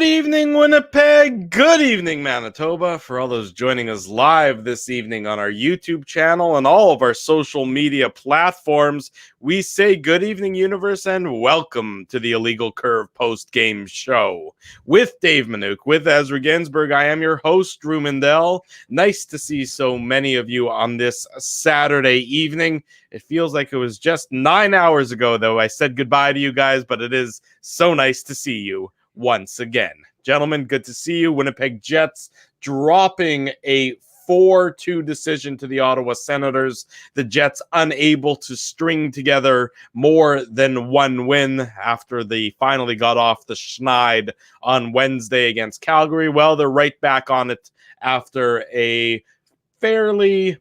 Good evening, Winnipeg. Good evening, Manitoba. For all those joining us live this evening on our YouTube channel and all of our social media platforms, we say good evening, universe, and welcome to the Illegal Curve post-game show. With Dave Minuk, with Ezra Ginsburg, I am your host, Drew Mindell. Nice to see so many of you on this Saturday evening. It feels like it was just 9 hours ago, though, I said goodbye to you guys, but it is so nice to see you once again. Gentlemen, good to see you. Winnipeg Jets dropping a 4-2 decision to the Ottawa Senators. The Jets unable to string together more than one win after they finally got off the schneid on Wednesday against Calgary. Well, they're right back on it after a fairly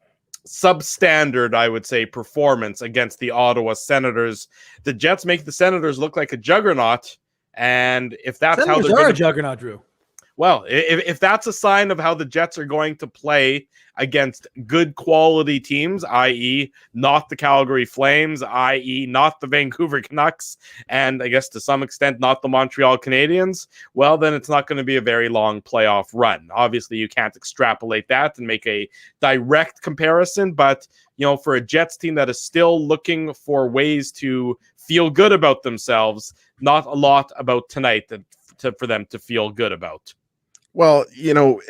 substandard, I would say, performance against the Ottawa Senators. The Jets make the Senators look like a juggernaut. And if that's Senators how they're a juggernaut, Drew. Well, if that's a sign of how the Jets are going to play against good quality teams, i.e. not the Calgary Flames, i.e. not the Vancouver Canucks, and I guess to some extent not the Montreal Canadiens, well, then it's not going to be a very long playoff run. Obviously, you can't extrapolate that and make a direct comparison, but you know, for a Jets team that is still looking for ways to feel good about themselves, not a lot about tonight for them to feel good about. Well, you know,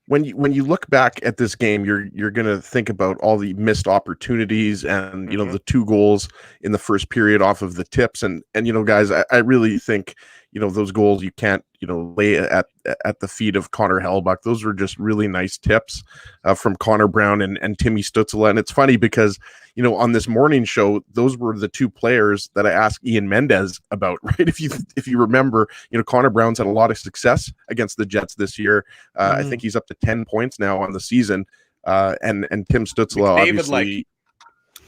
when you look back at this game, you're going to think about all the missed opportunities and, you know, the 2 goals in the first period off of the tips. And you know, guys, I really think, you know, those goals you can't, you know, lay at the feet of Connor Hellebuyck. Those were just really nice tips from Connor Brown and Timmy Stützle. And it's funny because, you know, on this morning show, those were the 2 players that I asked Ian Mendez about, right? If you remember, you know, Connor Brown's had a lot of success against the Jets this year. I think he's up to 10 points now on the season. And Tim Stützle, obviously.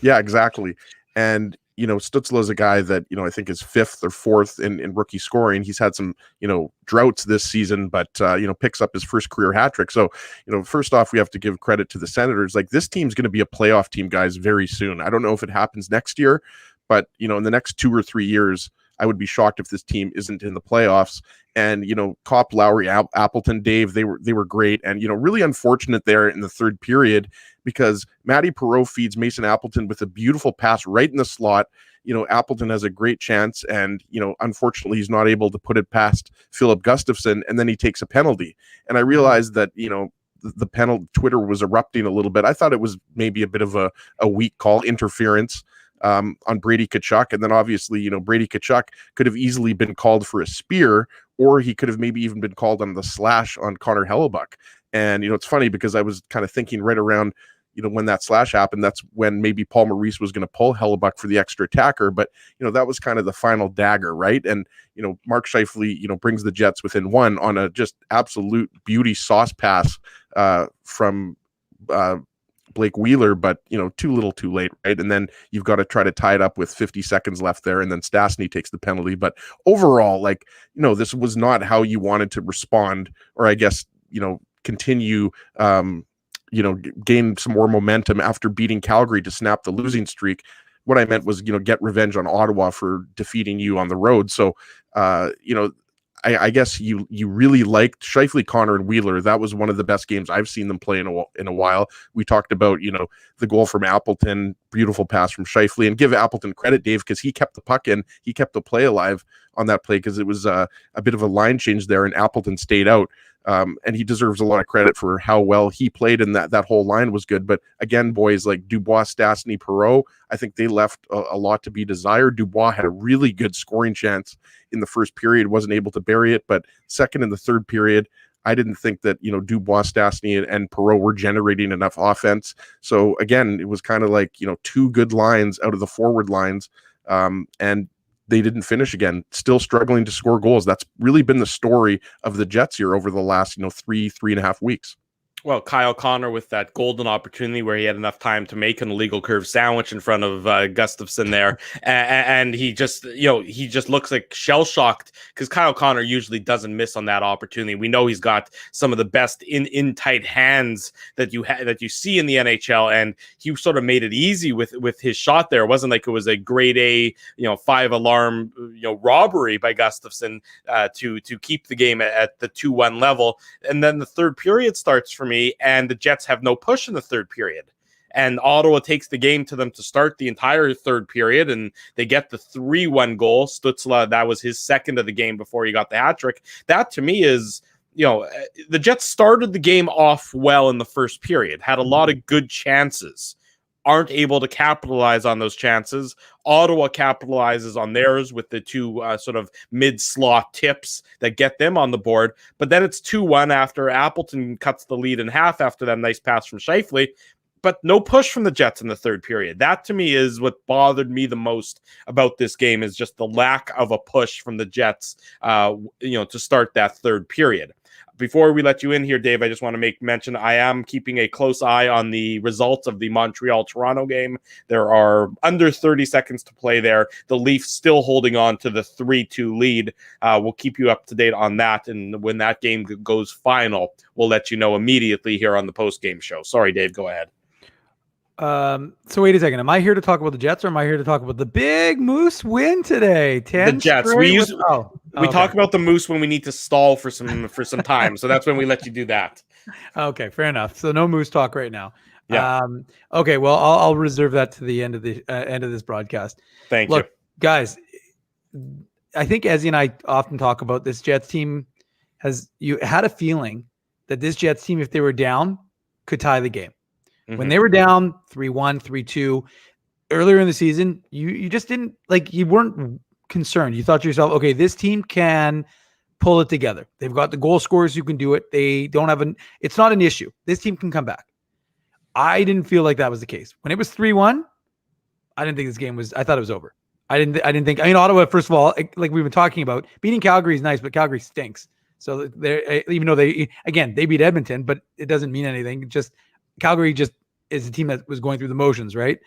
Yeah, exactly. And, you know, Stützle is a guy that, you know, I think is 5th or 4th in rookie scoring. He's had some, you know, droughts this season, but, you know, picks up his first career hat trick. So, you know, first off, we have to give credit to the Senators. Like, this team's going to be a playoff team, guys, very soon. I don't know if it happens next year, but, you know, in the next 2 or 3 years, I would be shocked if this team isn't in the playoffs. And, you know, Kopp, Lowry, Appleton, Dave, they were great. And, you know, really unfortunate there in the third period because Matty Perreault feeds Mason Appleton with a beautiful pass right in the slot. You know, Appleton has a great chance and, you know, unfortunately he's not able to put it past Philip Gustafsson, and then he takes a penalty. And I realized that, you know, the penalty, Twitter was erupting a little bit. I thought it was maybe a bit of a weak call, interference on Brady Tkachuk. And then obviously, you know, Brady Tkachuk could have easily been called for a spear, or he could have maybe even been called on the slash on Connor Hellebuyck. And, you know, it's funny because I was kind of thinking right around, you know, when that slash happened, that's when maybe Paul Maurice was going to pull Hellebuyck for the extra attacker. But, you know, that was kind of the final dagger, right? And, you know, Mark Scheifele, you know, brings the Jets within 1 on a just absolute beauty sauce pass from Blake Wheeler, but, you know, too little too late, right? And then you've got to try to tie it up with 50 seconds left there, and then Stastny takes the penalty. But overall, like, you know, this was not how you wanted to respond, or I guess, you know, continue you know, gain some more momentum after beating Calgary to snap the losing streak. What I meant was, you know, get revenge on Ottawa for defeating you on the road. So, you know, I guess you really liked Scheifele, Connor, and Wheeler. That was one of the best games I've seen them play in a while. We talked about, you know, the goal from Appleton, beautiful pass from Scheifele, and give Appleton credit, Dave, because he kept the puck in, he kept the play alive on that play because it was a bit of a line change there, and Appleton stayed out. And he deserves a lot of credit for how well he played, and that whole line was good. But again, boys like Dubois, Stastny, Perreault, I think they left a lot to be desired. Dubois had a really good scoring chance in the first period, wasn't able to bury it, but second and the third period, I didn't think that, you know, Dubois, Stastny, and Perreault were generating enough offense. So again, it was kind of like, you know, 2 good lines out of the forward lines, and they didn't finish again, still struggling to score goals. That's really been the story of the Jets here over the last, you know, 3.5 weeks. Well, Kyle Connor with that golden opportunity where he had enough time to make an illegal curve sandwich in front of Gustafsson there, and he just, he just looks like shell shocked because Kyle Connor usually doesn't miss on that opportunity. We know he's got some of the best in tight hands that you see in the NHL, and he sort of made it easy with his shot there. It wasn't like it was a grade A, 5-alarm, robbery by Gustafsson to keep the game at the 2-1 level, and then the third period starts for me. And the Jets have no push in the third period. And Ottawa takes the game to them to start the entire third period, and they get the 3-1 goal. Stützle, that was his second of the game before he got the hat trick. That, to me, is, the Jets started the game off well in the first period, had a lot of good chances, aren't able to capitalize on those chances. Ottawa capitalizes on theirs with the two sort of mid-slot tips that get them on the board. But then it's 2-1 after Appleton cuts the lead in half after that nice pass from Scheifele. But no push from the Jets in the third period. That, to me, is what bothered me the most about this game, is just the lack of a push from the Jets, to start that third period. Before we let you in here, Dave, I just want to make mention I am keeping a close eye on the results of the Montreal-Toronto game. There are under 30 seconds to play there. The Leafs still holding on to the 3-2 lead. We'll keep you up to date on that, and when that game goes final, we'll let you know immediately here on the post-game show. Sorry, Dave, go ahead. So wait a second. Am I here to talk about the Jets, or am I here to talk about the big Moose win today? The Jets. We talk about the Moose when we need to stall for some time. So that's when we let you do that. Okay, fair enough. So no Moose talk right now. Yeah. Okay. Well, I'll reserve that to the end of the end of this broadcast. Look, guys, I think Ezzy and I often talk about this Jets team. You had a feeling that this Jets team, if they were down, could tie the game. Mm-hmm. When they were down 3-1, 3-2 earlier in the season, you just didn't, you weren't concerned. You thought to yourself, okay, this team can pull it together. They've got the goal scorers who can do it. They don't have it's not an issue. This team can come back. I didn't feel like that was the case. When it was 3-1, I didn't think this game I thought it was over. I didn't think, Ottawa, first of all, like we've been talking about, beating Calgary is nice, but Calgary stinks. So even though they beat Edmonton, but it doesn't mean anything. Calgary just is a team that was going through the motions, right?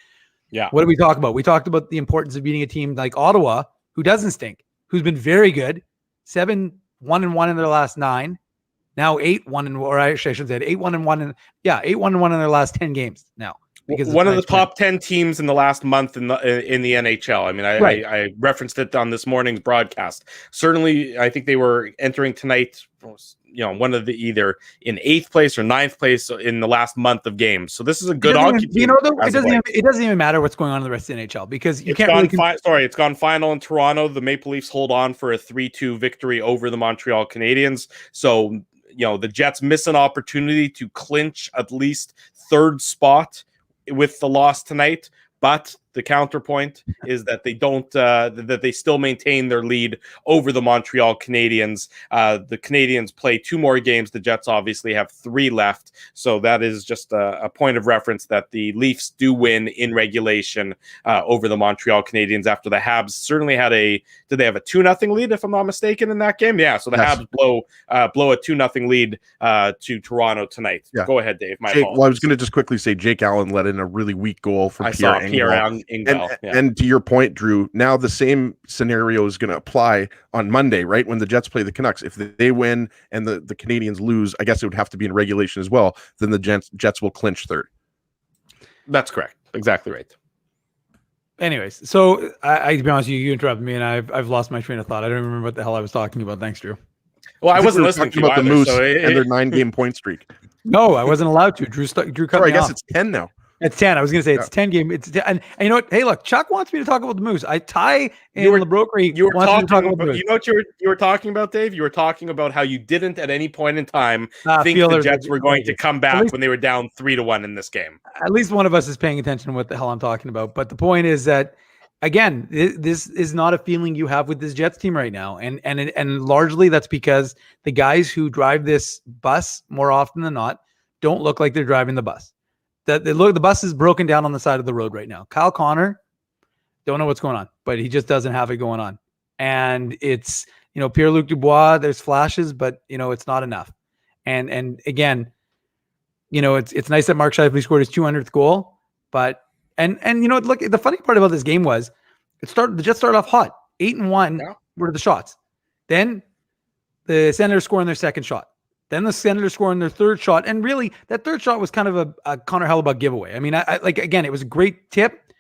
Yeah. What did we talk about? We talked about the importance of beating a team like Ottawa, who doesn't stink, who's been very good. 7-1-1 in their last 9. Now 8-1, or actually I should say 8-1-1 8-1-1 in their last 10 games now. Because one of the top 10 teams in the last month in the NHL. I mean, I referenced it on this morning's broadcast. Certainly, I think they were entering tonight, one of the either in 8th place or 9th place in the last month of games. So this is a good hockey team. It doesn't even matter what's going on in the rest of the NHL, because you can't really. It's gone final in Toronto. The Maple Leafs hold on for a 3-2 victory over the Montreal Canadiens. So, the Jets miss an opportunity to clinch at least third spot with the loss tonight, but the counterpoint is that they don't that they still maintain their lead over the Montreal Canadiens. The Canadiens play 2 more games. The Jets obviously have 3 left, so that is just a point of reference that the Leafs do win in regulation over the Montreal Canadiens after the Habs certainly had did they have a 2-0 lead, if I'm not mistaken, in that game? Yeah, so the Habs blow a 2-0 lead to Toronto tonight. Yeah. Go ahead, Dave. I was going to just quickly say Jake Allen let in a really weak goal from Pierre Engvall. And to your point, Drew, now the same scenario is going to apply on Monday, right? When the Jets play the Canucks. If they win and the Canadiens lose, I guess it would have to be in regulation as well. Then the Jets will clinch third. That's correct. Exactly right. Anyways, so I to be honest, you interrupted me, and I've lost my train of thought. I don't remember what the hell I was talking about. Thanks, Drew. Well, I wasn't listening to about the Moose and their 9-game point streak. No, I wasn't allowed to. Drew cut me off. I guess it's 10 now. It's 10. I was going to say it's 10 game. It's 10. And you know what? Hey, look, Chuck wants me to talk about the Moose. Ty and the broker. You were talking about the Moose. You know what you were talking about, Dave? You were talking about how you didn't at any point in time think the Jets were going to come back when they were down 3-1 in this game. At least one of us is paying attention to what the hell I'm talking about. But the point is that, again, this is not a feeling you have with this Jets team right now. And largely that's because the guys who drive this bus more often than not don't look like they're driving the bus. The bus is broken down on the side of the road right now. Kyle Connor, don't know what's going on, but he just doesn't have it going on. And it's, Pierre-Luc Dubois, there's flashes, but it's not enough. And again, it's nice that Mark Scheifele scored his 200th goal, but and look, the funny part about this game was the Jets started off hot, 8-1 were the shots. Then the Senators scoring their second shot. Then the Senators scoring their third shot, and really that third shot was kind of a Connor Hellebuyck giveaway. I mean, again, it was a great tip,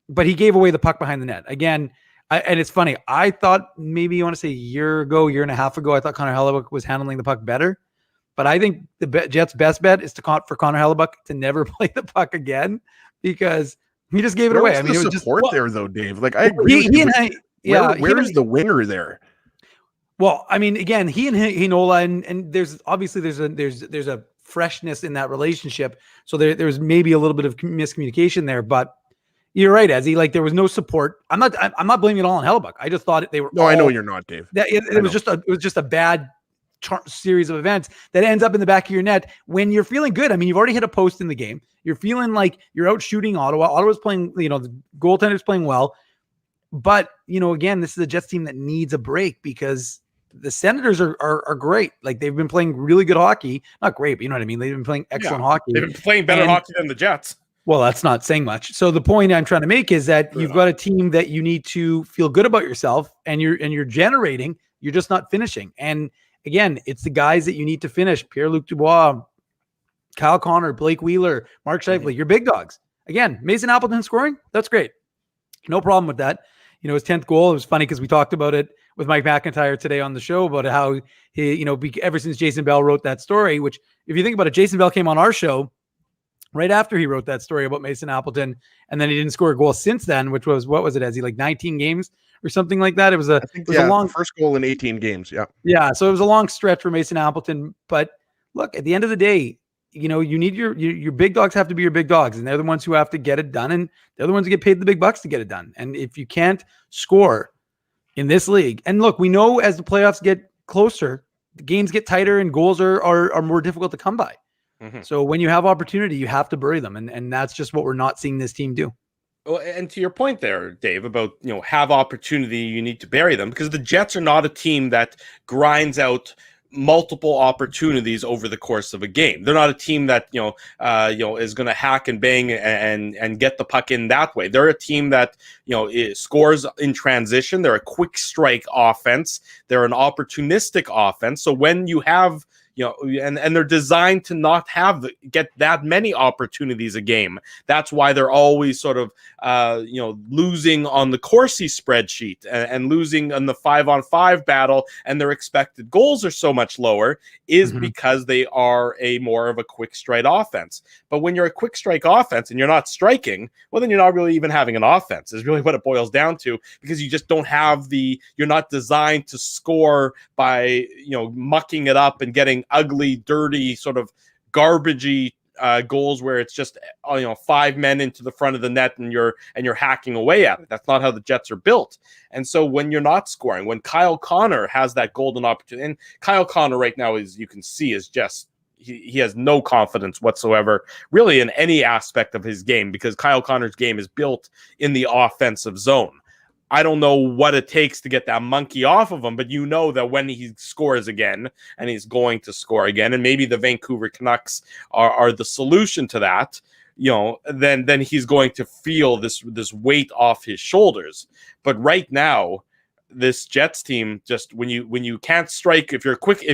but he gave away the puck behind the net again. And it's funny. I thought maybe you want to say year and a half ago, I thought Connor Hellebuyck was handling the puck better. But I think the Jets' best bet is for Connor Hellebuyck to never play the puck again because he just gave it away. I mean, it was support just there though, Dave. Like I agree. Where's the winger there? Well, I mean, again, he and Heinola, and there's obviously there's a freshness in that relationship. So there's maybe a little bit of miscommunication there, but you're right, Ezzy. Like there was no support. I'm not blaming it all on Hellebuyck. I just thought they were. No, I know you're not, Dave. It was just a bad series of events that ends up in the back of your net when you're feeling good. I mean, you've already hit a post in the game. You're feeling like you're out shooting Ottawa. Ottawa's playing, the goaltender's playing well. But, again, this is a Jets team that needs a break because the Senators are great. Like they've been playing really good hockey. Not great, but you know what I mean? They've been playing excellent hockey. They've been playing better hockey than the Jets. Well, that's not saying much. So the point I'm trying to make is that you've got a team that you need to feel good about yourself and you're generating, you're just not finishing. And again, it's the guys that you need to finish. Pierre-Luc Dubois, Kyle Connor, Blake Wheeler, Mark Scheifele, your big dogs. Again, Mason Appleton scoring, that's great. No problem with that. His 10th goal, it was funny because we talked about it with Mike McIntyre today on the show about how he, ever since Jason Bell wrote that story, which if you think about it, Jason Bell came on our show right after he wrote that story about Mason Appleton, and then he didn't score a goal since then, which was, what was it, Ezzy, like 19 games or something like that? It was a long first goal in 18 games. Yeah. Yeah. So it was a long stretch for Mason Appleton. But look, at the end of the day, you need your big dogs have to be your big dogs, and they're the ones who have to get it done, and they're the ones who get paid the big bucks to get it done. And if you can't score in this league, and look, we know as the playoffs get closer, the games get tighter and goals are more difficult to come by. Mm-hmm. So when you have opportunity, you have to bury them. And that's just what we're not seeing this team do. Well, and to your point there, Dave, about, have opportunity, you need to bury them, because the Jets are not a team that grinds out multiple opportunities over the course of a game. They're not a team that, is going to hack and bang and get the puck in that way. They're a team that, scores in transition. They're a quick strike offense. They're an opportunistic offense. So when you have, and they're designed to not get that many opportunities a game. That's why they're always sort of, losing on the Corsi spreadsheet and losing on the 5-on-5 battle, and their expected goals are so much lower is because they are more of a quick strike offense. But when you're a quick strike offense and you're not striking, well, then you're not really even having an offense is really what it boils down to, because you just don't have you're not designed to score by, mucking it up and getting ugly, dirty, sort of garbagey goals where it's just 5 men into the front of the net and you're hacking away at it. That's not how the Jets are built. And so when you're not scoring, when Kyle Connor has that golden opportunity, and Kyle Connor right now, is you can see, is just he has no confidence whatsoever really in any aspect of his game, because Kyle Connor's game is built in the offensive zone. I don't know what it takes to get that monkey off of him, but that when he scores again, and he's going to score again, and maybe the Vancouver Canucks are the solution to that, then he's going to feel this weight off his shoulders. But right now, this Jets team, just when you can't strike, if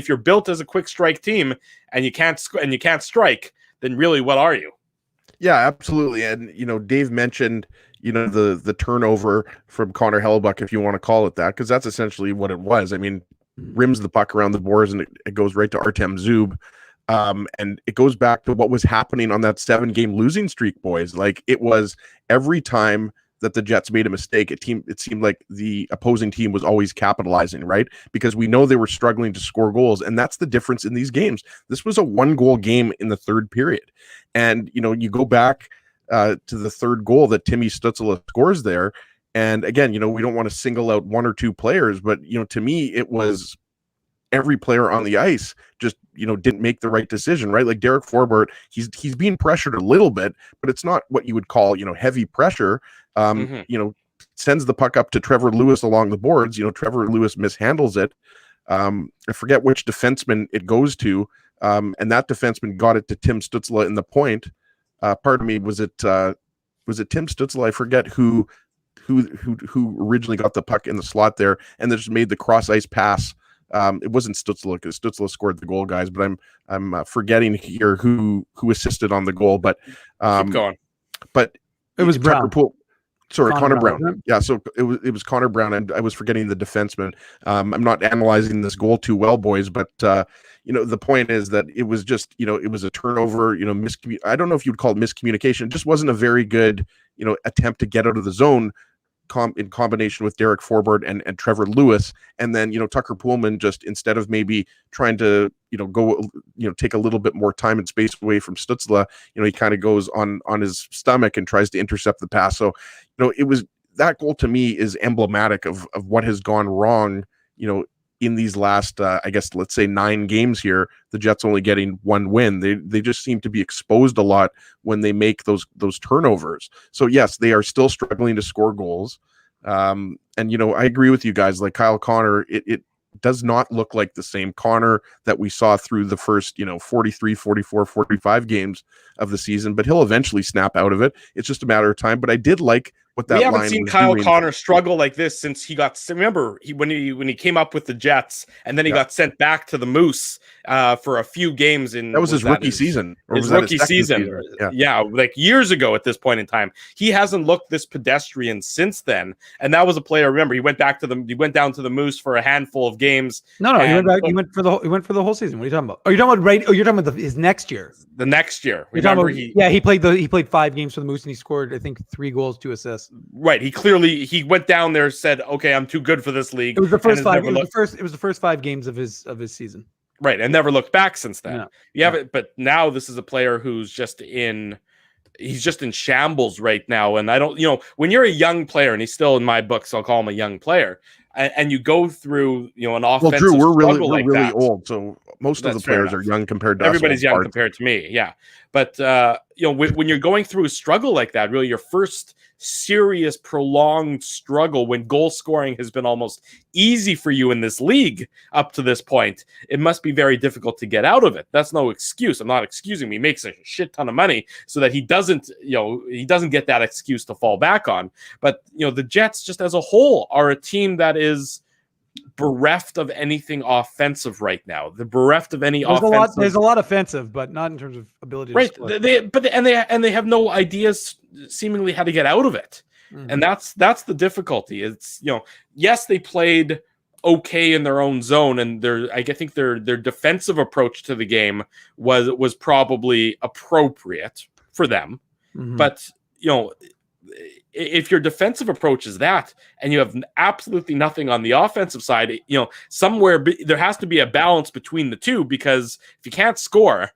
you're built as a quick strike team and you can't strike, then really what are you? Yeah, absolutely. And Dave mentioned the turnover from Connor Hellebuyck, if you want to call it that, because that's essentially what it was. I mean, rims the puck around the boards and it goes right to Artem Zub. And it goes back to what was happening on that 7-game losing streak, boys. Like, it was every time that the Jets made a mistake, it seemed like the opposing team was always capitalizing, right? Because we know they were struggling to score goals, and that's the difference in these games. This was a 1-goal game in the third period. And, you go back to the third goal that Timmy Stützle scores there. And again, we don't want to single out one or two players, but, to me, it was every player on the ice just, didn't make the right decision, right? Like Derek Forbort, he's being pressured a little bit, but it's not what you would call, heavy pressure. Sends the puck up to Trevor Lewis along the boards. Trevor Lewis mishandles it. I forget which defenseman it goes to, and that defenseman got it to Tim Stützle in the point. Pardon me, was it Tim Stützle? I forget who originally got the puck in the slot there, and then just made the cross ice pass. It wasn't Stützle because Stützle scored the goal, guys. But I'm forgetting here who assisted on the goal. But Keep going. But It was Brown. Sorry, Connor Brown. Brown. Yeah, so it was Connor Brown, and I was forgetting the defenseman. I'm not analyzing this goal too well, boys, but the point is that it was just, it was a turnover, I don't know if you'd call it miscommunication. It just wasn't a very good, attempt to get out of the zone in combination with Derek Forbort and Trevor Lewis. And then, Tucker Poolman, just instead of maybe trying to, go, take a little bit more time and space away from Stützle, he kind of goes on his stomach and tries to intercept the pass. So, it was, that goal to me is emblematic of what has gone wrong, in these last, I guess, let's say 9 games here. The Jets only getting 1 win. They just seem to be exposed a lot when they make those turnovers. So yes, they are still struggling to score goals. And I agree with you guys. Like Kyle Connor, it does not look like the same Connor that we saw through the first 43, 44, 45 games of the season. But he'll eventually snap out of it. It's just a matter of time. But I did like what that we line haven't seen was Kyle doing. Connor struggle like this since he got. Remember, when he came up with the Jets, and then he got sent back to the Moose for a few games. That was his rookie season. Or His was that rookie his season. Yeah, like years ago at this point in time. He hasn't looked this pedestrian since then. And that was a player. Remember, he went down to the Moose for a handful of games. No, he went back. He went for the whole season. What are you talking about? Oh, you're talking about you're talking about his next year. The next year. Remember, he played 5 games for the Moose and he scored, I think, 3 goals, 2 assists. Right. He went down there, said, "Okay, I'm too good for this league." It was the first 5. It was the first 5 games of his season. Right, and never looked back since then. No. You have it, but now this is a player who's he's just in shambles right now. And I don't, when you're a young player, and he's still in my books, I'll call him a young player, and you go through, an offensive. Well, Drew, we're like really that, old, so most of the players are young compared to everybody's us. young compared to me, yeah. But when you're going through a struggle like that, really your first serious prolonged struggle when goal scoring has been almost easy for you in this league up to this point, it must be very difficult to get out of it. That's no excuse. I'm not excusing him. He makes a shit ton of money so that he doesn't get that excuse to fall back on. But the Jets just as a whole are a team that is bereft of anything offensive right now. They're bereft of any offensive. There's a lot offensive, but not in terms of ability to score. They have no ideas seemingly how to get out of it. Mm-hmm. And that's the difficulty. It's yes, they played okay in their own zone, and I think their defensive approach to the game was probably appropriate for them. Mm-hmm. But if your defensive approach is that, and you have absolutely nothing on the offensive side, somewhere there has to be a balance between the two, because if you can't score,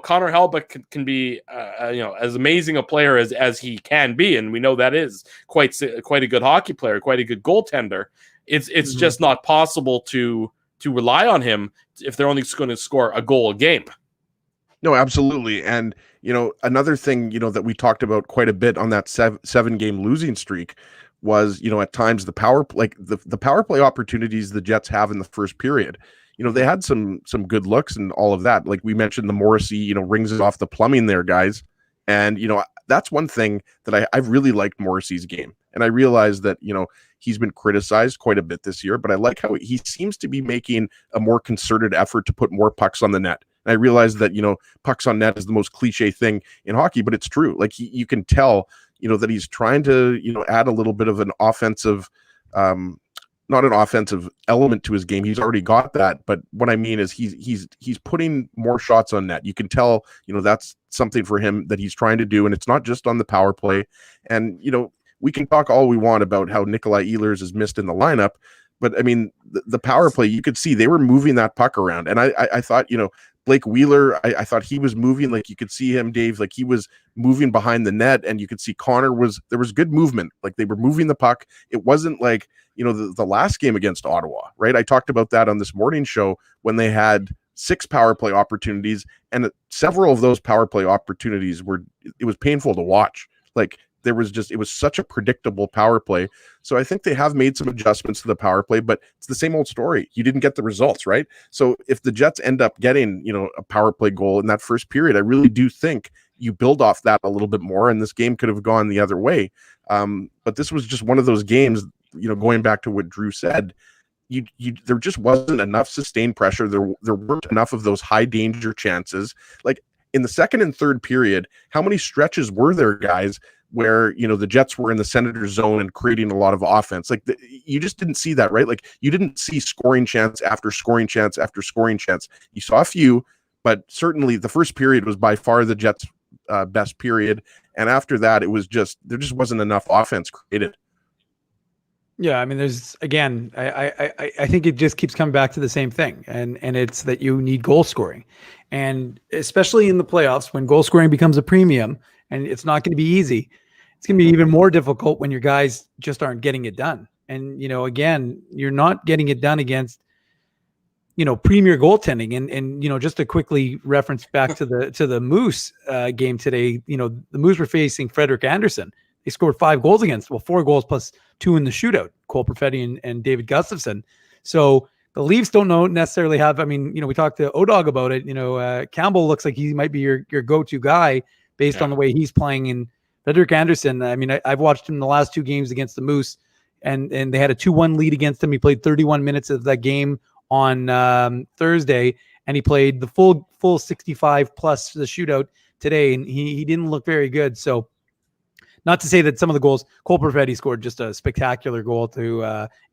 Connor Hellebuyck can be, as amazing a player as he can be, and we know that is quite a good hockey player, quite a good goaltender. It's mm-hmm. just not possible to rely on him if they're only going to score a goal a game. No, absolutely. And, another thing, that we talked about quite a bit on that 7-game losing streak was, at times the power play opportunities the Jets have in the first period. They had some good looks and all of that. Like we mentioned, the Morrissey, rings it off the plumbing there, guys. And, that's one thing that I've really liked Morrissey's game. And I realize that, he's been criticized quite a bit this year, but I like how he seems to be making a more concerted effort to put more pucks on the net. And I realize that, pucks on net is the most cliche thing in hockey, but it's true. Like you can tell, that he's trying to, add a little bit of an offensive, not an offensive element to his game. He's already got that. But what I mean is he's putting more shots on net. You can tell, that's something for him that he's trying to do. And it's not just on the power play. And, we can talk all we want about how Nikolai Ehlers is missed in the lineup. But I mean, the power play, you could see they were moving that puck around. And I thought, Blake Wheeler, I thought he was moving, like you could see him, Dave, like he was moving behind the net, and you could see Connor there was good movement. Like they were moving the puck. It wasn't like, the last game against Ottawa, right? I talked about that on this morning show when they had 6 power play opportunities, and several of those power play opportunities it was painful to watch. Like it was such a predictable power play. So I think they have made some adjustments to the power play, but it's the same old story. You didn't get the results, right? So if the Jets end up getting, a power play goal in that first period, I really do think you build off that a little bit more, and this game could have gone the other way. But this was just one of those games, going back to what Drew said, there just wasn't enough sustained pressure. There weren't enough of those high danger chances. Like in the second and third period, how many stretches were there, guys, where the Jets were in the Senators zone and creating a lot of offense? Like you just didn't see that, right? Like you didn't see scoring chance after scoring chance after scoring chance. You saw a few, but certainly the first period was by far the Jets' best period, and after that, there just wasn't enough offense created. Yeah, I mean, there's again, I think it just keeps coming back to the same thing, and it's that you need goal scoring, and especially in the playoffs when goal scoring becomes a premium, and it's not going to be easy. It's going to be even more difficult when your guys just aren't getting it done, and again, you're not getting it done against premier goaltending, and just to quickly reference back to the Moose game today, the Moose were facing Frederik Andersen. They scored 5 goals against, 4 goals plus 2 in the shootout, Cole Perfetti and David Gustafsson. So the Leafs don't necessarily have, we talked to O'Dog about it. Campbell looks like he might be your go-to guy based on the way he's playing. And Frederik Andersen, I've watched him the last 2 games against the Moose, and they had a 2-1 lead against him. He played 31 minutes of that game on Thursday, and he played the full 65 plus the shootout today, and he didn't look very good. So not to say that some of the goals, Cole Perfetti scored just a spectacular goal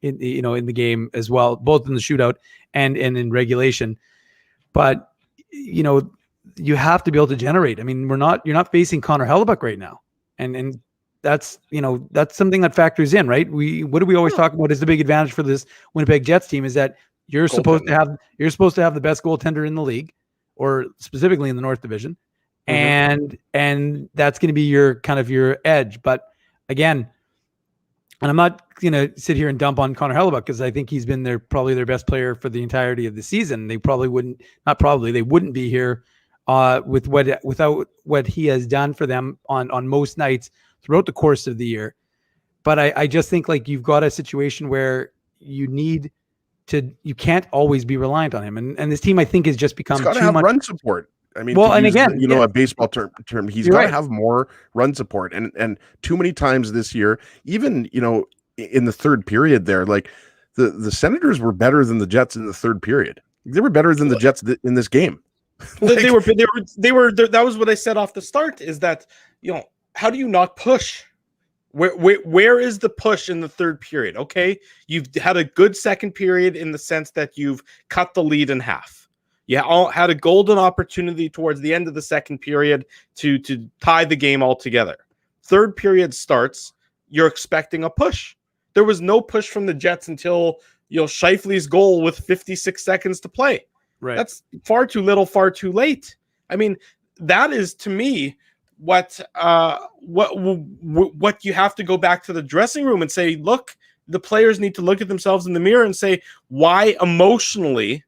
in the game as well, both in the shootout and in regulation. But you have to be able to generate. You're not facing Connor Hellebuyck right now, and that's something that factors in, right? What do we always talk about is the big advantage for this Winnipeg Jets team is that you're supposed to have the best goaltender in the league, or specifically in the North Division. And that's going to be your edge. But again, and I'm not going to sit here and dump on Connor Hellebuyck because I think he's been probably their best player for the entirety of the season. They wouldn't be here without what he has done for them on most nights throughout the course of the year. But I just think like you've got a situation where you can't always be reliant on him. And this team, I think, has just become too much run support. A baseball term, he's got to have more run support, and too many times this year, even in the third period, there, like the Senators were better than the Jets in the third period. They were better than the Jets in this game. They were. That was what I said off the start. Is that how do you not push? Where is the push in the third period? Okay, you've had a good second period in the sense that you've cut the lead in half. You had a golden opportunity towards the end of the second period to tie the game all together. Third period starts, you're expecting a push. There was no push from the Jets until Scheifele's goal with 56 seconds to play. Right. That's far too little, far too late. That is to me what you have to go back to the dressing room and say, look, the players need to look at themselves in the mirror and say, why emotionally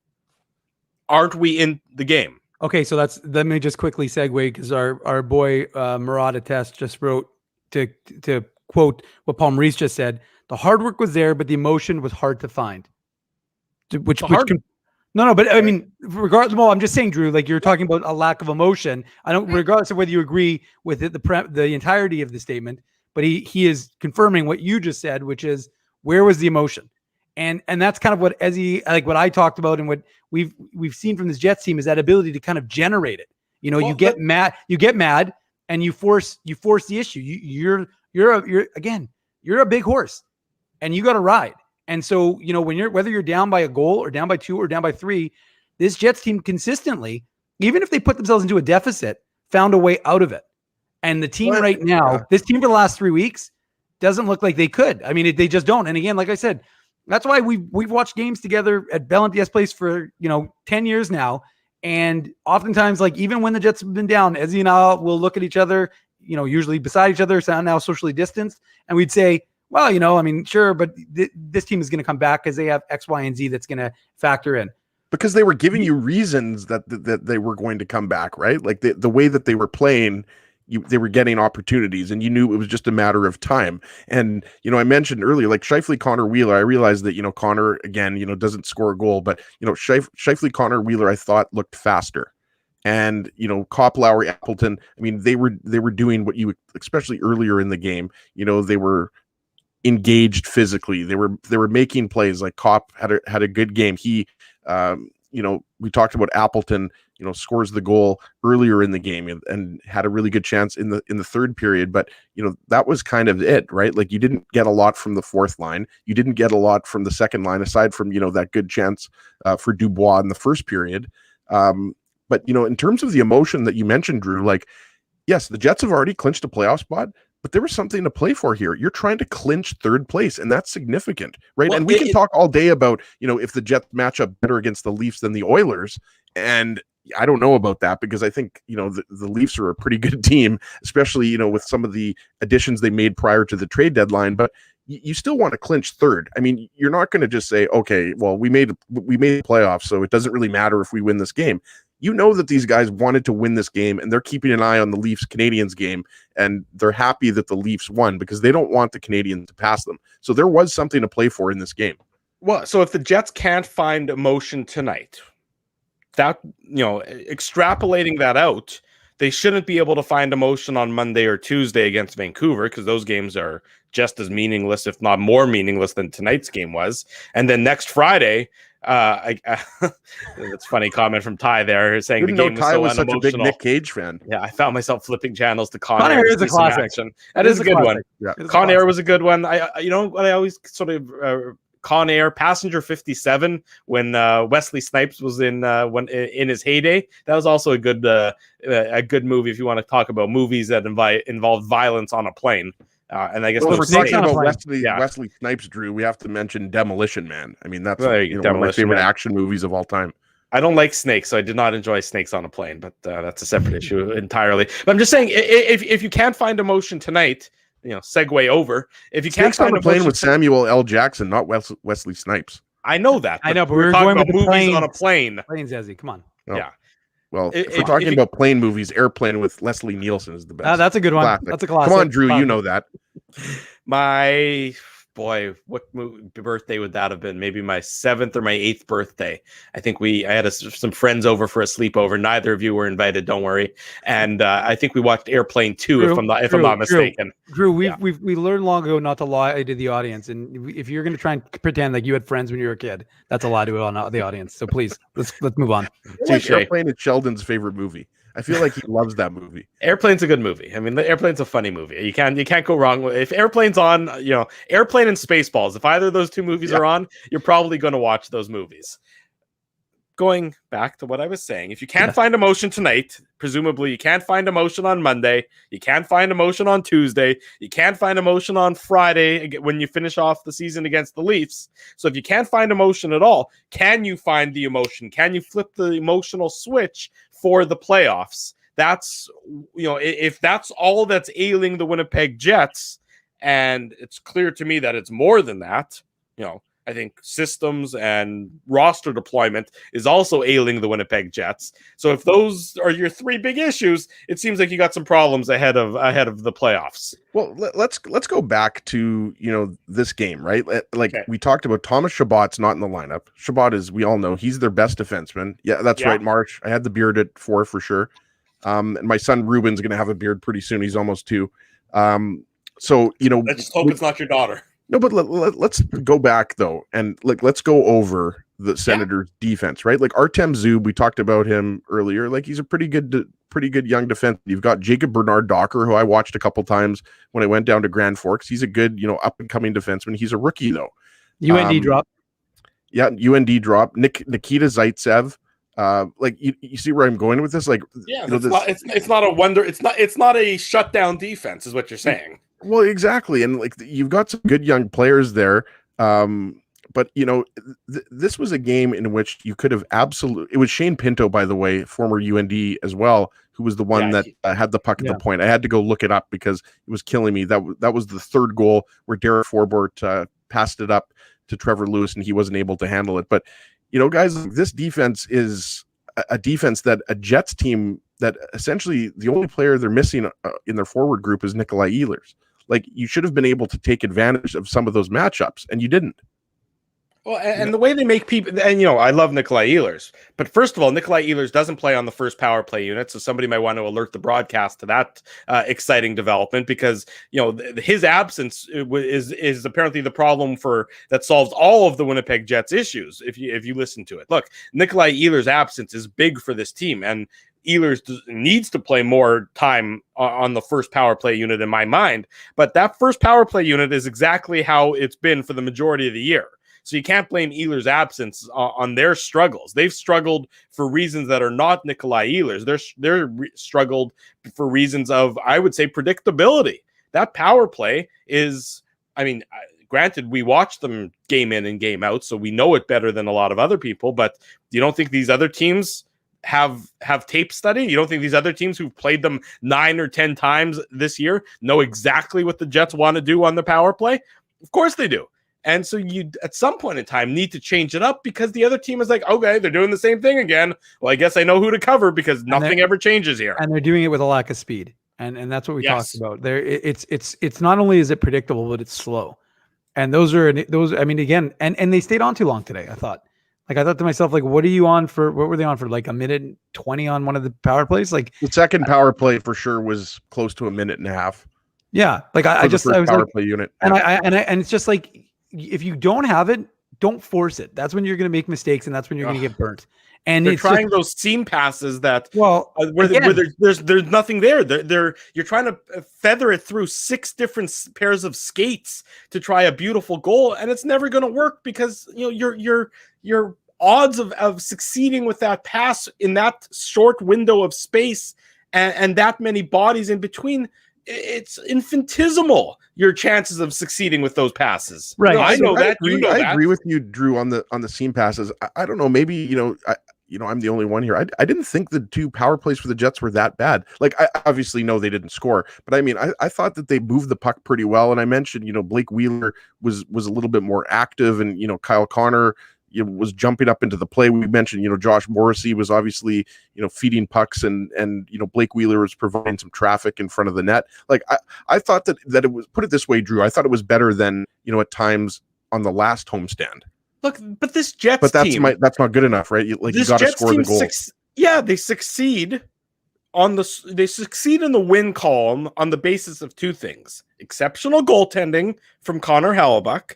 aren't we in the game? Okay, so let me just quickly segue because our boy Murata Test just wrote to quote what Paul Maurice just said. The hard work was there, but the emotion was hard to find. Regardless. Well, I'm just saying, Drew. Like you're talking about a lack of emotion. Regardless of whether you agree with it, the entirety of the statement, but he is confirming what you just said, which is where was the emotion? And that's kind of what what I talked about, and what we've seen from this Jets team is that ability to kind of generate it. You get mad, and you force the issue. You're a big horse, and you got to ride. And so whether you're down by a goal or down by 2 or down by 3, this Jets team consistently, even if they put themselves into a deficit, found a way out of it. And the team right now, this team for the last 3 weeks, doesn't look like they could. They just don't. And again, like I said. That's why we've watched games together at Bell MTS Place for 10 years now, and oftentimes, like even when the Jets have been down, Ezzy and I will look at each other, usually beside each other, so now socially distanced, and we'd say, well, sure, but this team is going to come back because they have X, Y, and Z that's going to factor in. Because they were giving you reasons that they were going to come back, right? Like the way that they were playing they were getting opportunities, and you knew it was just a matter of time. And I mentioned earlier, like Scheifele, Connor Wheeler. I realized that Connor again doesn't score a goal, but Scheifele, Connor Wheeler, I thought looked faster. And Copp, Lowry, Appleton. I mean, they were doing what you, especially earlier in the game. They were engaged physically. They were making plays. Like Copp had a good game. He, we talked about Appleton. Scores the goal earlier in the game and had a really good chance in the third period. But that was kind of it, right? Like you didn't get a lot from the fourth line. You didn't get a lot from the second line, aside from that good chance for Dubois in the first period. But in terms of the emotion that you mentioned, Drew, like, yes, the Jets have already clinched a playoff spot, but there was something to play for here. You're trying to clinch third place, and that's significant, right? Well, and we can talk all day about, if the Jets match up better against the Leafs than the Oilers. And I don't know about that, because I think, the Leafs are a pretty good team, especially, with some of the additions they made prior to the trade deadline. But you still want to clinch third. I mean, you're not going to just say, okay, well, we made the playoffs, so it doesn't really matter if we win this game. That these guys wanted to win this game, and they're keeping an eye on the Leafs-Canadiens game, and they're happy that the Leafs won because they don't want the Canadiens to pass them. So there was something to play for in this game. Well, so if the Jets can't find emotion tonight, that, extrapolating that out, they shouldn't be able to find emotion on Monday or Tuesday against Vancouver, because those games are just as meaningless, if not more meaningless, than tonight's game was. And then next Friday, it's funny comment from Ty there saying the game Ty was so such a big Nick Cage fan. Yeah, I found myself flipping channels to Con Air is a classic. Action. That is a good one. Yeah. Con Air was a good one. I always sort of Con Air, Passenger 57, when Wesley Snipes was in his heyday. That was also a good movie if you want to talk about movies that involve violence on a plane. And I guess if we're talking about Yeah. Wesley Snipes, Drew, we have to mention Demolition Man. I mean, that's Well, one of my favorite Man. action movies of all time. I don't like snakes, so I did not enjoy snakes on a plane, but that's a separate issue entirely. But I'm just saying, if you can't find emotion tonight, segue over. If you can't Snakes on find a plane emotion with Samuel L. Jackson, not Wesley Snipes. I know that. I know, but we're we're talking going about with the movies planes. on a plane. Planes, Ezzy, come on. Oh. Yeah. Well, If- if we're if talking you- about plane movies, Airplane with Leslie Nielsen is the best. That's a good one. Classic. That's a classic. Come on, Drew, you Classic. know that. My boy, what birthday would that have been? Maybe my 7th or my 8th birthday. I think I had some friends over for a sleepover. Neither of you were invited, don't worry. And I think we watched Airplane 2, if I'm not mistaken. Drew, we learned long ago not to lie to the audience, and if you're going to try and pretend like you had friends when you were a kid, that's a lie to the audience. So please, let's move on. Like Airplane is Sheldon's favorite movie. I feel like he loves that movie. Airplane's a good movie. I mean, the Airplane's a funny movie. You can't go wrong with if Airplane's on. Airplane and Spaceballs. If either of those two movies are on, you're probably going to watch those movies. Going back to what I was saying, if you can't find emotion tonight, presumably you can't find emotion on Monday, you can't find emotion on Tuesday, you can't find emotion on Friday when you finish off the season against the Leafs. So if you can't find emotion at all, can you find the emotion? Can you flip the emotional switch for the playoffs? That's, if that's all that's ailing the Winnipeg Jets, and it's clear to me that it's more than that, I think systems and roster deployment is also ailing the Winnipeg Jets. So if those are your three big issues, it seems like you got some problems ahead of the playoffs. Well, let's go back to this game, right? We talked about Thomas Chabot's not in the lineup. Chabot is, we all know, he's their best defenseman. Yeah, that's right, Marsh. I had the beard at 4 for sure. And my son Ruben's going to have a beard pretty soon. He's almost 2. So let's just hope it's not your daughter. No, but let's go back though, and let's go over the Senators' defense, right? Like Artem Zub, we talked about him earlier. Like he's a pretty good young defense. You've got Jacob Bernard-Docker, who I watched a couple times when I went down to Grand Forks. He's a good, up and coming defenseman. He's a rookie though. UND drop. Yeah, UND drop. Nikita Zaitsev. You see where I'm going with this? It's not a wonder. It's not a shutdown defense, is what you're saying. Well, exactly, and you've got some good young players there, but this was a game in which you could have absolutely. It was Shane Pinto, by the way, former UND as well, who was the one that had the puck at the point. I had to go look it up because it was killing me. That was the third goal where Derek Forbort passed it up to Trevor Lewis, and he wasn't able to handle it. But guys, this defense is a defense that a Jets team that essentially the only player they're missing in their forward group is Nikolai Ehlers. Like, you should have been able to take advantage of some of those matchups, and you didn't. Well, and the way they make people, and I love Nikolai Ehlers, but first of all, Nikolai Ehlers doesn't play on the first power play unit, so somebody might want to alert the broadcast to that exciting development, because his absence is apparently the problem that solves all of the Winnipeg Jets issues. If you listen to it, look, Nikolai Ehlers' absence is big for this team, and Ehlers needs to play more time on the first power play unit in my mind. But that first power play unit is exactly how it's been for the majority of the year. So you can't blame Ehlers' absence on their struggles. They've struggled for reasons that are not Nikolai Ehlers. They're struggled for reasons of, I would say, predictability. That power play is, granted, we watch them game in and game out, so we know it better than a lot of other people, but you don't think these other teams have tape study? You don't think these other teams who've played them 9 or 10 times this year know exactly what the Jets want to do on the power play? Of course they do. And so you, at some point in time, need to change it up, because the other team is like, okay, they're doing the same thing again. Well, I guess I know who to cover, because nothing ever changes here. And they're doing it with a lack of speed. And that's what we talked about. There, it's not only is it predictable, but it's slow. And those again, and they stayed on too long today, I thought. Like, I thought to myself, like, what were they on for? Like a minute 20 on one of the power plays? Like, the second power play for sure was close to a minute and a half. Yeah. Like I was power like, play unit. And it's just like, if you don't have it, don't force it. That's when you're going to make mistakes, and that's when you're going to get burnt. And they're trying those seam passes that where there's nothing there. You're trying to feather it through 6 different pairs of skates to try a beautiful goal, and it's never going to work, because your odds of succeeding with that pass in that short window of space and that many bodies in between, it's infinitesimal, your chances of succeeding with those passes. Right. I know that. I agree with you, Drew, on the seam passes. I don't know. Maybe, I'm the only one here. I didn't think the 2 power plays for the Jets were that bad. Like, I obviously know they didn't score, but I thought that they moved the puck pretty well. And I mentioned, Blake Wheeler was a little bit more active, and, Kyle Connor was jumping up into the play. We mentioned, Josh Morrissey was obviously, feeding pucks, and Blake Wheeler was providing some traffic in front of the net. Like, I thought that it was, put it this way, Drew, I thought it was better than, at times on the last homestand. Look, but this Jets team, that's not good enough, right? You got to score the goal. They succeed they succeed in the win column on the basis of 2 things: exceptional goaltending from Connor Hellebuck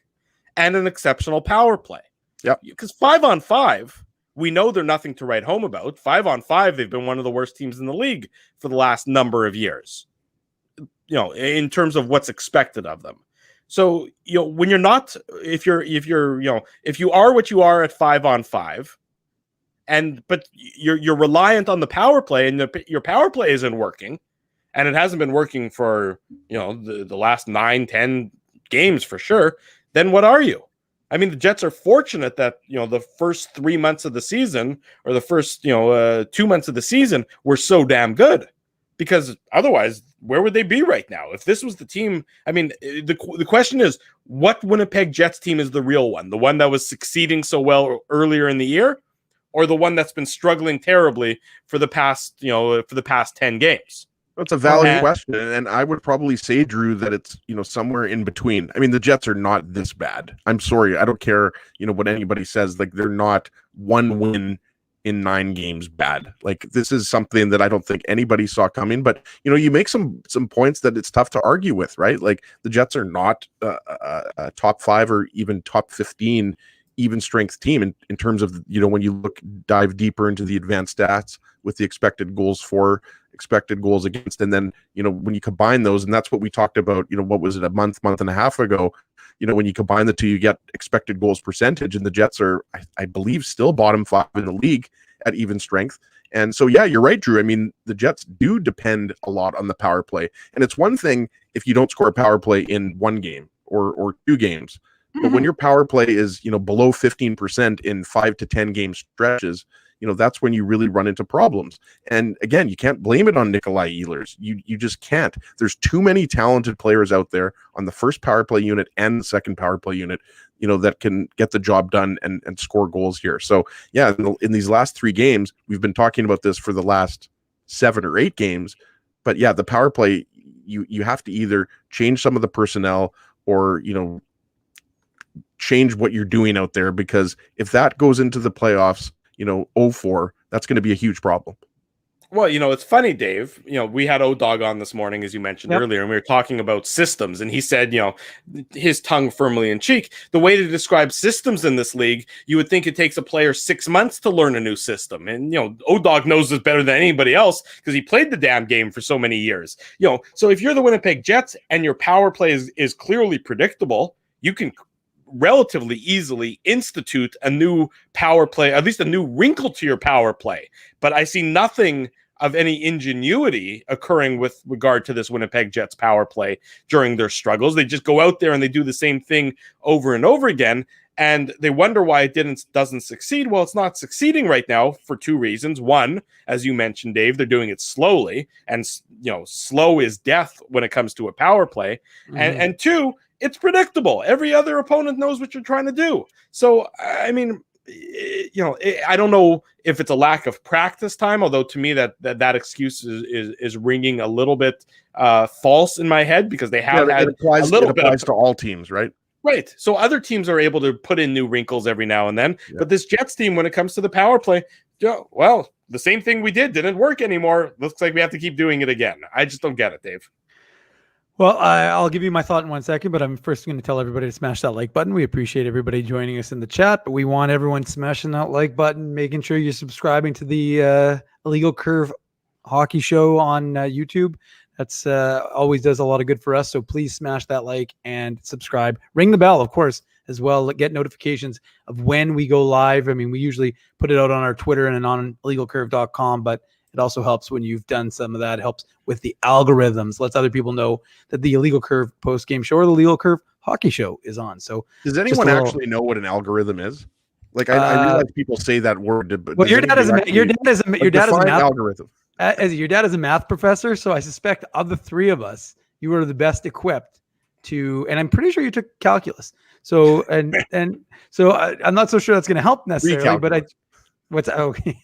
and an exceptional power play. Yeah, because 5-on-5, we know they're nothing to write home about. 5-on-5, they've been one of the worst teams in the league for the last number of years, in terms of what's expected of them. So, when you're not, if you are what you are at 5-on-5, but you're reliant on the power play, and your power play isn't working, and it hasn't been working for, the last 9-10 games for sure, then what are you? The Jets are fortunate that, the first 3 months of the season, or the first, 2 months of the season, were so damn good, because otherwise, where would they be right now? If this was the team, the question is, what Winnipeg Jets team is the real one? The one that was succeeding so well earlier in the year, or the one that's been struggling terribly for the past 10 games? That's a valid question, and I would probably say, Drew, that it's somewhere in between. The Jets are not this bad. I'm sorry, I don't care what anybody says. Like, they're not 1 win in 9 games bad. Like, this is something that I don't think anybody saw coming. But you make some points that it's tough to argue with, right? Like, the Jets are not a top 5 or even top 15 even strength team in terms of when you dive deeper into the advanced stats with the expected goals for, expected goals against, and then when you combine those, and that's what we talked about, what was it, a month and a half ago, when you combine the 2, you get expected goals percentage, and the Jets are, I believe, still bottom 5 in the league at even strength. And so, yeah, you're right, Drew. The Jets do depend a lot on the power play, and it's one thing if you don't score a power play in 1 game or 2 games, but when your power play is below 15% in 5 to 10 game stretches, that's when you really run into problems. And again, you can't blame it on Nikolai Ehlers. You just can't. There's too many talented players out there on the first power play unit and the second power play unit, that can get the job done and score goals here. So yeah, in these last 3 games, we've been talking about this for the last 7 or 8 games. But yeah, the power play, you have to either change some of the personnel or, change what you're doing out there, because if that goes into the playoffs, 0-4, that's going to be a huge problem. Well, it's funny, Dave. We had O-Dog on this morning, as you mentioned earlier, and we were talking about systems. And he said, his tongue firmly in cheek. The way to describe systems in this league, you would think it takes a player 6 months to learn a new system. And, O-Dog knows this better than anybody else because he played the damn game for so many years. So if you're the Winnipeg Jets and your power play is clearly predictable, you can relatively easily institute a new power play, at least a new wrinkle to your power play. But I see nothing of any ingenuity occurring with regard to this Winnipeg Jets power play during their struggles. They just go out there and they do the same thing over and over again, and they wonder why it doesn't succeed. Well, it's not succeeding right now for 2 reasons. One, as you mentioned, Dave, they're doing it slowly, and slow is death when it comes to a power play. Mm-hmm. And 2, it's predictable. Every other opponent knows what you're trying to do. So, I mean, I don't know if it's a lack of practice time, although to me that excuse is ringing a little bit false in my head, because they have had a little bit to all teams, right? Right. So other teams are able to put in new wrinkles every now and then. Yeah. But this Jets team, when it comes to the power play, well, the same thing we didn't work anymore. Looks like we have to keep doing it again. I just don't get it, Dave. Well, I'll give you my thought in 1 second, but I'm first going to tell everybody to smash that like button. We appreciate everybody joining us in the chat, but we want everyone smashing that like button, making sure you're subscribing to the Illegal Curve Hockey Show on YouTube. That's always does a lot of good for us, so please smash that like and subscribe. Ring the bell, of course, as well. Get notifications of when we go live. I mean, we usually put it out on our Twitter and on illegalcurve.com, but it also helps when you've done some of that. It helps with the algorithms, lets other people know that the Illegal Curve post-game show or the Illegal Curve hockey show is on. So does anyone actually know what an algorithm is? Like I realize people say that word, but your dad is a math algorithm. Your dad is a math professor, so I suspect of the 3 of us, you were the best equipped to, and I'm pretty sure you took calculus. So and so I'm not so sure that's going to help necessarily, but okay.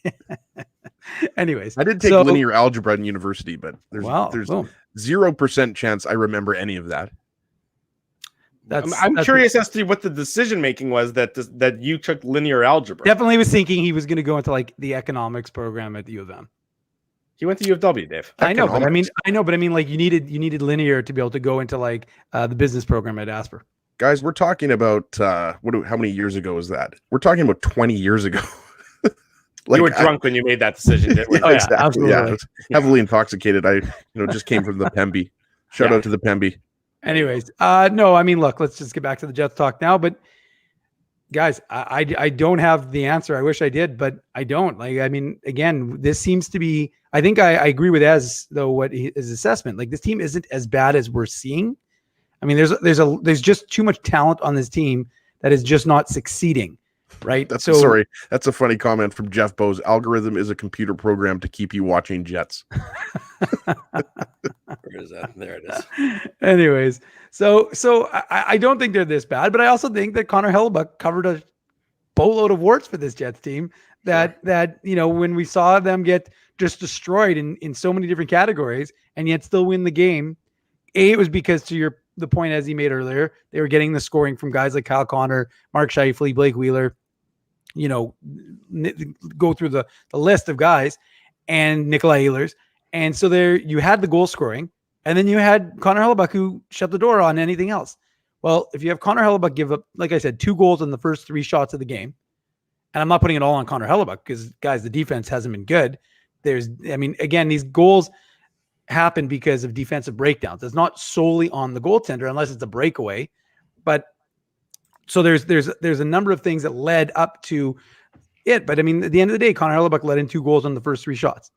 Anyways, I did take linear algebra in university, but there's 0% chance I remember any of that. I'm curious as to what the decision making was that you took linear algebra. Definitely was thinking he was going to go into like the economics program at the U of M. He went to U of W, Dave. I know, but I mean, like you needed linear to be able to go into like the business program at Asper. Guys, we're talking about how many years ago is that? We're talking about 20 years ago. You were drunk when you made that decision, didn't we? Oh, yeah, absolutely. Yeah, I was heavily intoxicated. I just came from the Pemby. Shout out to the Pemby. Anyways, no, I mean, look, let's just get back to the Jets talk now. But guys, I don't have the answer. I wish I did, but I don't. Like, I mean, again, this seems to be. I think I agree with Ez though. What his assessment? Like, this team isn't as bad as we're seeing. I mean, there's just too much talent on this team that is just not succeeding. Right. That's a funny comment from Jeff Bose. Algorithm is a computer program to keep you watching Jets. Where is that? There it is. Anyways, so I don't think they're this bad, but I also think that Connor Hellebuyck covered a boatload of warts for this Jets team that when we saw them get just destroyed in so many different categories and yet still win the game, it was because the point as he made earlier, they were getting the scoring from guys like Kyle Connor, Mark Scheifele, Blake Wheeler, go through the list of guys, and Nikolai Ehlers. And so there you had the goal scoring, and then you had Connor Hellebuyck who shut the door on anything else. Well, if you have Connor Hellebuyck give up, like I said, 2 goals in the first 3 shots of the game, and I'm not putting it all on Connor Hellebuyck because, guys, the defense hasn't been good. Again, these goals happen because of defensive breakdowns. It's not solely on the goaltender unless it's a breakaway. But so there's a number of things that led up to it. But I mean, at the end of the day, Connor Hellebuyck let in 2 goals on the first 3 shots.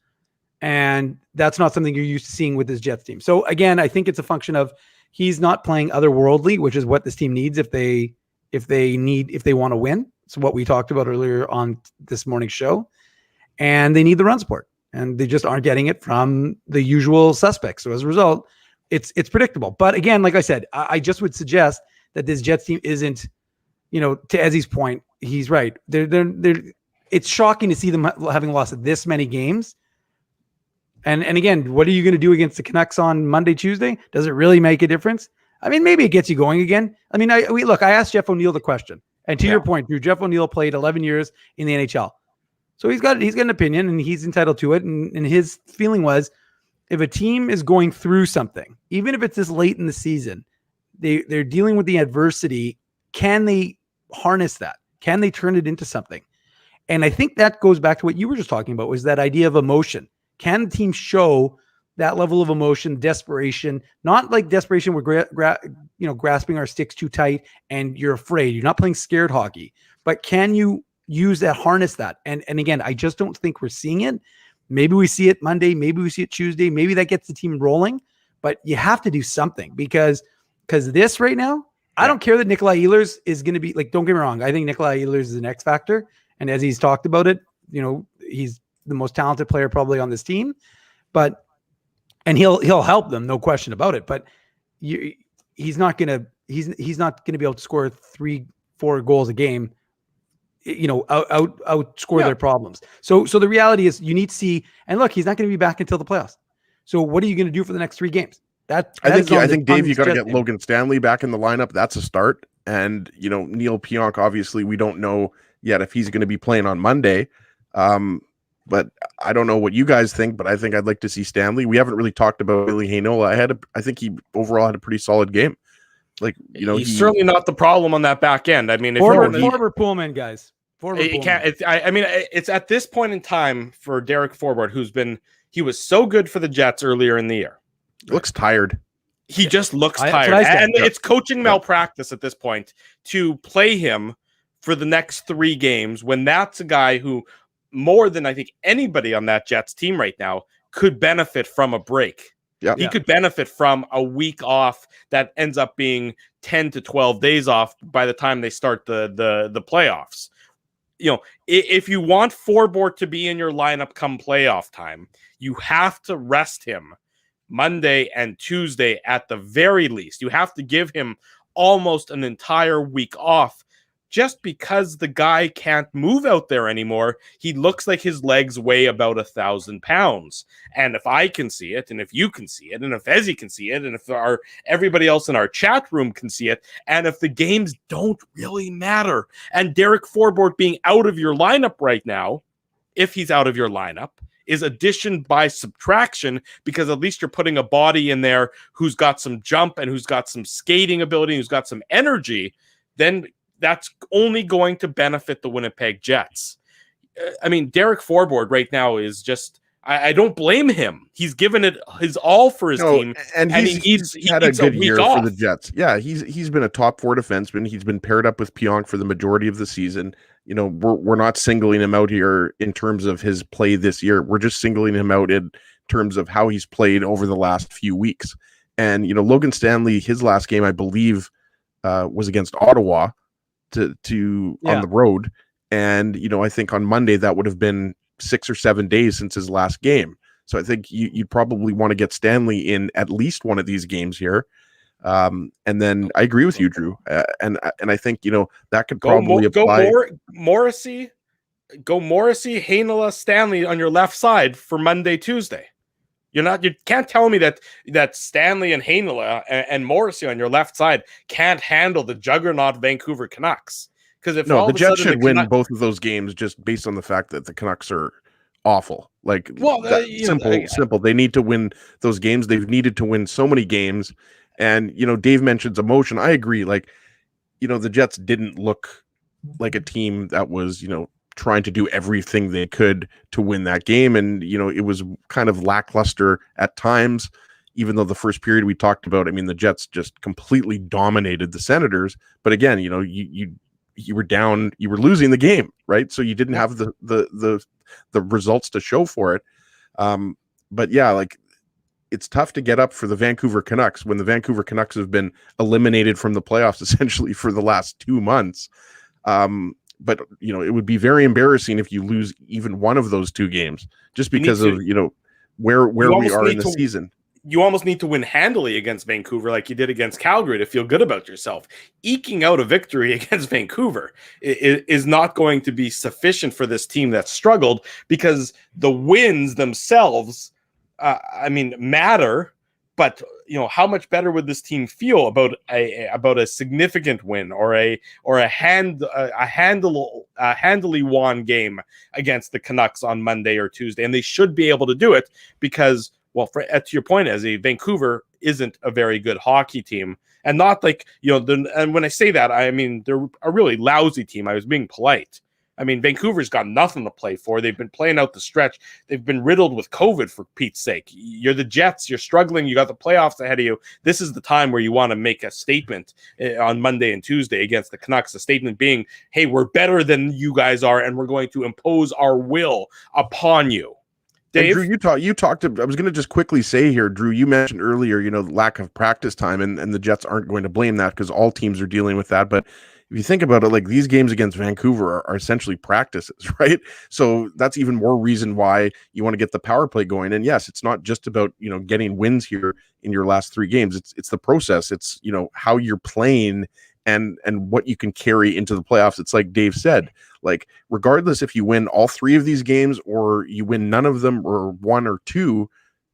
And that's not something you're used to seeing with this Jets team. So again, I think it's a function of he's not playing otherworldly, which is what this team needs if they want to win. So what we talked about earlier on this morning's show. And they need the run support. And they just aren't getting it from the usual suspects. So as a result, it's predictable. But again, like I said, I just would suggest that this Jets team isn't, to Ezzy's point, he's right. It's shocking to see them having lost this many games And again, what are you going to do against the Canucks on Monday, Tuesday? Does it really make a difference? I mean, maybe it gets you going again. I mean, I asked Jeff O'Neill the question, and to your point, Drew, Jeff O'Neill played 11 years in the NHL, so he's got an opinion and he's entitled to it. And his feeling was, if a team is going through something, even if it's this late in the season, they're dealing with the adversity. Can they harness that? Can they turn it into something? And I think that goes back to what you were just talking about, was that idea of emotion. Can the team show that level of emotion, desperation, not like desperation, we're grasping our sticks too tight and you're afraid, you're not playing scared hockey, but can you use that, harness that? And again, I just don't think we're seeing it. Maybe we see it Monday, maybe we see it Tuesday, maybe that gets the team rolling, but you have to do something because this right now, I don't care that Nikolai Ehlers is going to be, like, don't get me wrong, I think Nikolai Ehlers is an X factor. And as he's talked about it, he's the most talented player probably on this team, and he'll help them, no question about it. But he's not gonna be able to score 3-4 goals a game, outscore their problems. So the reality is, you need to see. And look, he's not going to be back until the playoffs. So what are you going to do for the next 3 games? I think Dave, you got to get Logan Stanley back in the lineup. That's a start. And Neil Pionk, obviously, we don't know yet if he's going to be playing on Monday. But I don't know what you guys think, but I think I'd like to see Stanley. We haven't really talked about Billy Heinola. I think he overall had a pretty solid game. Like, he's certainly not the problem on that back end. I mean, if former Pullman guys, it's at this point in time for Derek Forbort, he was so good for the Jets earlier in the year. Looks tired. He just looks tired, and it's coaching malpractice at this point to play him for the next 3 games when that's a guy who, more than I think anybody on that Jets team right now, could benefit from a break. Yeah. He could benefit from a week off that ends up being 10 to 12 days off by the time they start the playoffs. If you want Forbort to be in your lineup come playoff time, you have to rest him Monday and Tuesday at the very least. You have to give him almost an entire week off. Just because the guy can't move out there anymore, he looks like his legs weigh about 1,000 pounds. And if I can see it, and if you can see it, and if Ezzy can see it, and if everybody else in our chat room can see it, and if the games don't really matter, and Derek Forbort being out of your lineup right now, if he's out of your lineup, is addition by subtraction, because at least you're putting a body in there who's got some jump and who's got some skating ability, who's got some energy, then that's only going to benefit the Winnipeg Jets. I mean, Derek Forbort right now is just, I don't blame him. He's given it his all for his team, and he had a good year for the Jets. Yeah, he's been a top 4 defenseman. He's been paired up with Pionk for the majority of the season. We're not singling him out here in terms of his play this year. We're just singling him out in terms of how he's played over the last few weeks. And Logan Stanley, his last game, I believe, was against Ottawa. On the road, and I think on Monday that would have been 6 or 7 days since his last game. So I think you'd probably want to get Stanley in at least one of these games here, and then I agree with you, Drew, and I think that could probably apply. Morrissey, Heinola, Stanley on your left side for Monday, Tuesday. You can't tell me that Stanley and Heinola and Morrissey on your left side can't handle the juggernaut Vancouver Canucks. Because if the Jets should win both of those games just based on the fact that the Canucks are awful. Simple. They need to win those games. They've needed to win so many games. And Dave mentions emotion. I agree. The Jets didn't look like a team that was trying to do everything they could to win that game. And, it was kind of lackluster at times, even though the first period we talked about, I mean, the Jets just completely dominated the Senators. But again, you were down, you were losing the game, right? So you didn't have the results to show for it. But yeah, it's tough to get up for the Vancouver Canucks when the Vancouver Canucks have been eliminated from the playoffs essentially for the last 2 months. But it would be very embarrassing if you lose even one of those 2 games just because of where we are in the season. You almost need to win handily against Vancouver like you did against Calgary to feel good about yourself. Eking out a victory against Vancouver is not going to be sufficient for this team that struggled, because the wins themselves I mean, matter. But how much better would this team feel about a significant win or a handily won game against the Canucks on Monday or Tuesday? And they should be able to do it because, well, to your point, Ezzy, Vancouver isn't a very good hockey team, and not like and when I say that, I mean they're a really lousy team. I was being polite. I mean, Vancouver's got nothing to play for. They've been playing out the stretch. They've been riddled with COVID, for Pete's sake. You're the Jets. You're struggling. You got the playoffs ahead of you. This is the time where you want to make a statement on Monday and Tuesday against the Canucks. The statement being, hey, we're better than you guys are, and we're going to impose our will upon you. Dave? And Drew, you talked. I was going to just quickly say here, Drew, you mentioned earlier, the lack of practice time, and the Jets aren't going to blame that because all teams are dealing with that. But if you think about it, like these games against Vancouver are essentially practices, right? So that's even more reason why you want to get the power play going. And yes, it's not just about, getting wins here in your last 3 games. It's the process. It's, how you're playing and what you can carry into the playoffs. It's like Dave said, like, regardless if you win all 3 of these games or you win none of them or 1 or 2,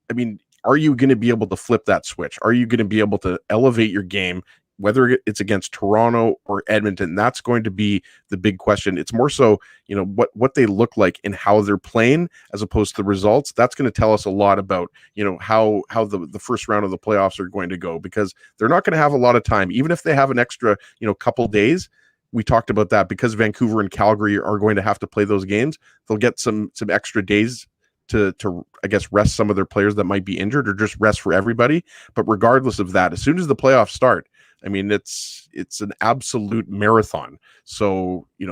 I mean, are you going to be able to flip that switch? Are you going to be able to elevate your game? Whether it's against Toronto or Edmonton, that's going to be the big question. It's more so, what they look like and how they're playing as opposed to the results. That's going to tell us a lot about, how the first round of the playoffs are going to go, because they're not going to have a lot of time. Even if they have an extra, couple days, we talked about that, because Vancouver and Calgary are going to have to play those games. They'll get some extra days to I guess rest some of their players that might be injured, or just rest for everybody. But regardless of that, as soon as the playoffs start, I mean, it's an absolute marathon. So, it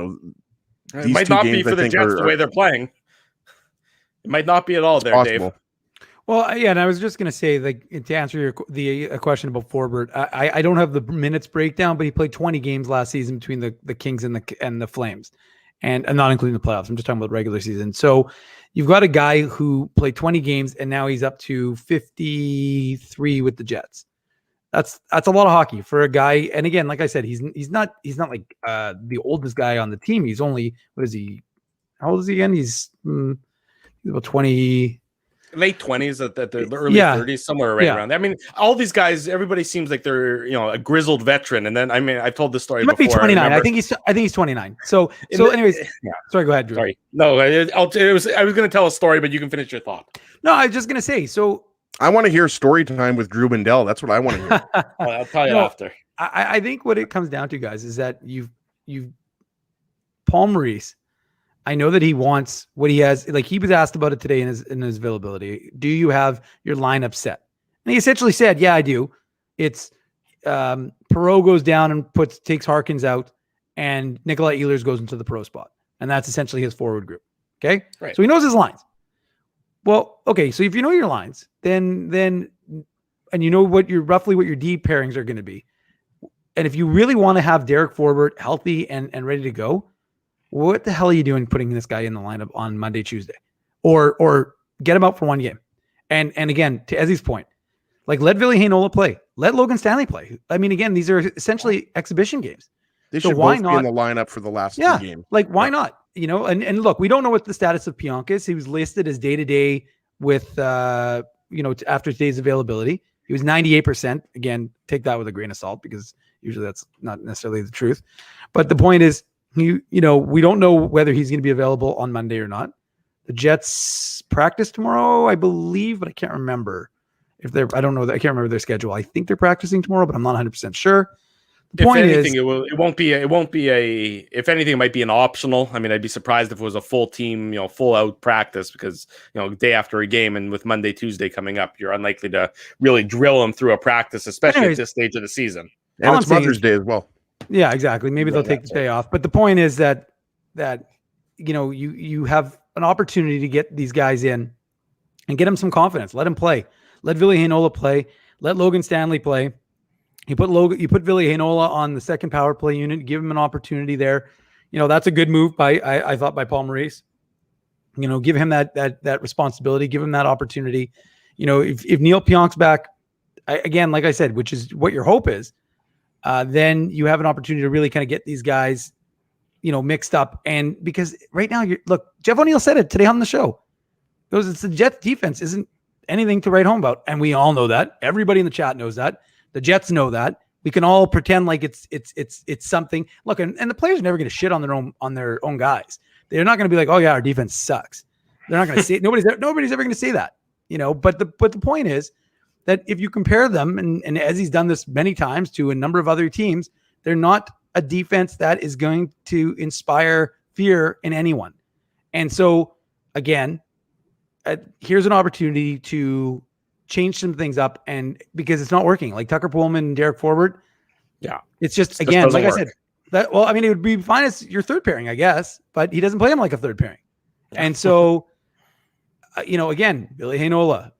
might not be for the Jets the way they're playing. It might not be at all there, possible. Dave. Well, yeah, and I was just going to say, like, to answer a question about Forbort, I don't have the minutes breakdown, but he played 20 games last season between the Kings and the Flames, and not including the playoffs. I'm just talking about regular season. So you've got a guy who played 20 games, and now he's up to 53 with the Jets. That's a lot of hockey for a guy. And again, like I said, he's not like the oldest guy on the team. He's only, what is he? How old is he again? He's about 20, late 20s at the early 30s, somewhere right around there. I mean, all these guys, everybody seems like they're a grizzled veteran. And then I've told this story. He might be 29. I think he's 29. So anyways, yeah. Sorry, go ahead, Drew. Sorry, no, I was going to tell a story, but you can finish your thought. No, I was just going to say so. I want to hear story time with Drew Bendell. That's what I want to hear. I'll tell you after. I think what it comes down to, guys, is that you've Paul Maurice. I know that he wants what he has. Like, he was asked about it today in his availability. Do you have your lineup set? And he essentially said, "Yeah, I do." It's Perreault goes down and takes Harkins out, and Nikolai Ehlers goes into the pro spot, and that's essentially his forward group. Okay, right. So he knows his lines. Well, okay, so if you know your lines, then and you know roughly what your D pairings are going to be, and if you really want to have Derek Forbort healthy and ready to go, what the hell are you doing putting this guy in the lineup on Monday, Tuesday, or get him out for one game? And again, to Ezzy's point, like, let Ville Heinola play, let Logan Stanley play. I mean, again, these are essentially exhibition games. They should both be in the lineup for the last 2 games. Like, why not? And look, we don't know what the status of Pionkas. He was listed as day-to-day with, after today's availability. He was 98%. Again, take that with a grain of salt, because usually that's not necessarily the truth. But the point is, we don't know whether he's going to be available on Monday or not. The Jets practice tomorrow, I believe, but I can't remember I don't know. I can't remember their schedule. I think they're practicing tomorrow, but I'm not 100% sure. If anything, it won't be if anything, it might be an optional. I mean, I'd be surprised if it was a full team, full out practice, because, day after a game, and with Monday, Tuesday coming up, you're unlikely to really drill them through a practice, especially at this stage of the season. And it's Mother's Day as well. Yeah, exactly. Maybe they'll take the day off. But the point is that you have an opportunity to get these guys in and get them some confidence. Let them play. Let Ville Heinola play. Let Logan Stanley play. You put Ville Heinola on the second power play unit, give him an opportunity there. That's a good move I thought by Paul Maurice. Give him that responsibility, give him that opportunity. If Neil Pionk's back, again, like I said, which is what your hope is, then you have an opportunity to really kind of get these guys, mixed up. And because right now, look, Jeff O'Neill said it today on the show. It's the Jets defense isn't anything to write home about. And we all know that. Everybody in the chat knows that. The Jets know that. We can all pretend like it's something. Look, and the players are never going to shit on their own guys. They're not going to be like, oh yeah, our defense sucks. They're not going to say nobody's ever going to say that, But the point is that if you compare them, and as he's done this many times to a number of other teams, they're not a defense that is going to inspire fear in anyone. And so again, here's an opportunity to change some things up, and because it's not working, like Tucker Pullman and Derek Forward. Yeah. It's just again, like work. I said, it would be fine as your third pairing, I guess, but he doesn't play him like a third pairing. And so, again, Billy Heinola.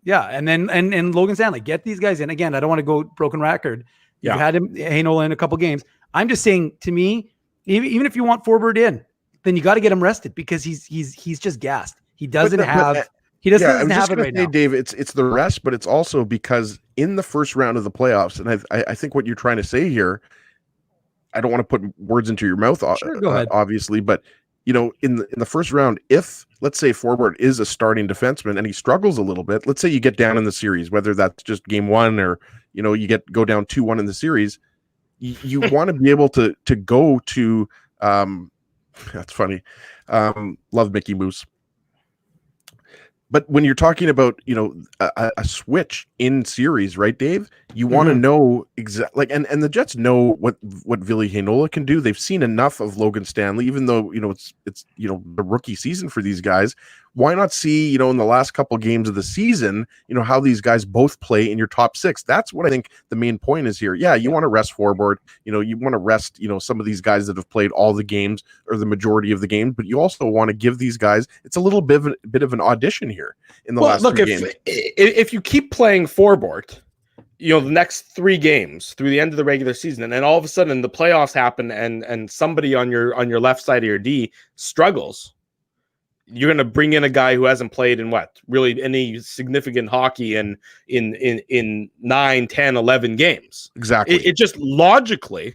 Yeah. And then, and Logan Stanley, get these guys in. Again, I don't want to go broken record. You've had him, Heinola, in a couple games. I'm just saying, to me, even if you want Forward in, then you got to get him rested, because he's just gassed. He doesn't have it right now. Dave, it's the rest, but it's also because in the first round of the playoffs, and I think what you're trying to say here, I don't want to put words into your mouth, sure, go ahead. Obviously, but in the first round, if let's say Forward is a starting defenseman and he struggles a little bit, let's say you get down in the series, whether that's just game one or you go down 2-1 in the series, you want to be able to go to that's funny. Love Mickey Mouse. But when you're talking about, a switch in series, right, Dave? You want to know exactly, and the Jets know what Ville Heinola can do. They've seen enough of Logan Stanley, even though it's the rookie season for these guys. Why not see in the last couple games of the season, how these guys both play in your top six? That's what I think the main point is here. Yeah, you want to rest Forward. You want to rest some of these guys that have played all the games or the majority of the games, but you also want to give these guys, it's a little bit of an audition here in the last three games. If you keep playing Forward, the next 3 games through the end of the regular season, and then all of a sudden the playoffs happen and somebody on your left side of your D struggles, you're going to bring in a guy who hasn't played in really any significant hockey in 9, 10, 11 games. Exactly. It just logically,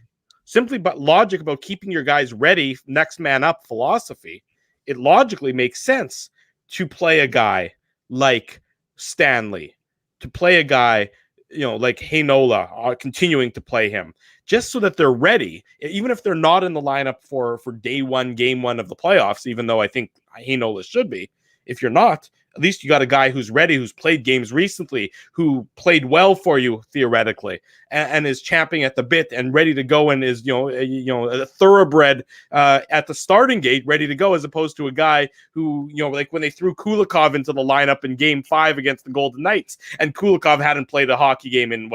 but logic about keeping your guys ready, next man up philosophy, it logically makes sense to play a guy like Stanley, to play a guy, like Heinola, continuing to play him, just so that they're ready, even if they're not in the lineup for day one, game one of the playoffs, even though I think Heinola should be. If you're not, at least you got a guy who's ready, who's played games recently, who played well for you theoretically, and is champing at the bit and ready to go, and is a thoroughbred at the starting gate, ready to go, as opposed to a guy who like when they threw Kulikov into the lineup in Game 5 against the Golden Knights, and Kulikov hadn't played a hockey game in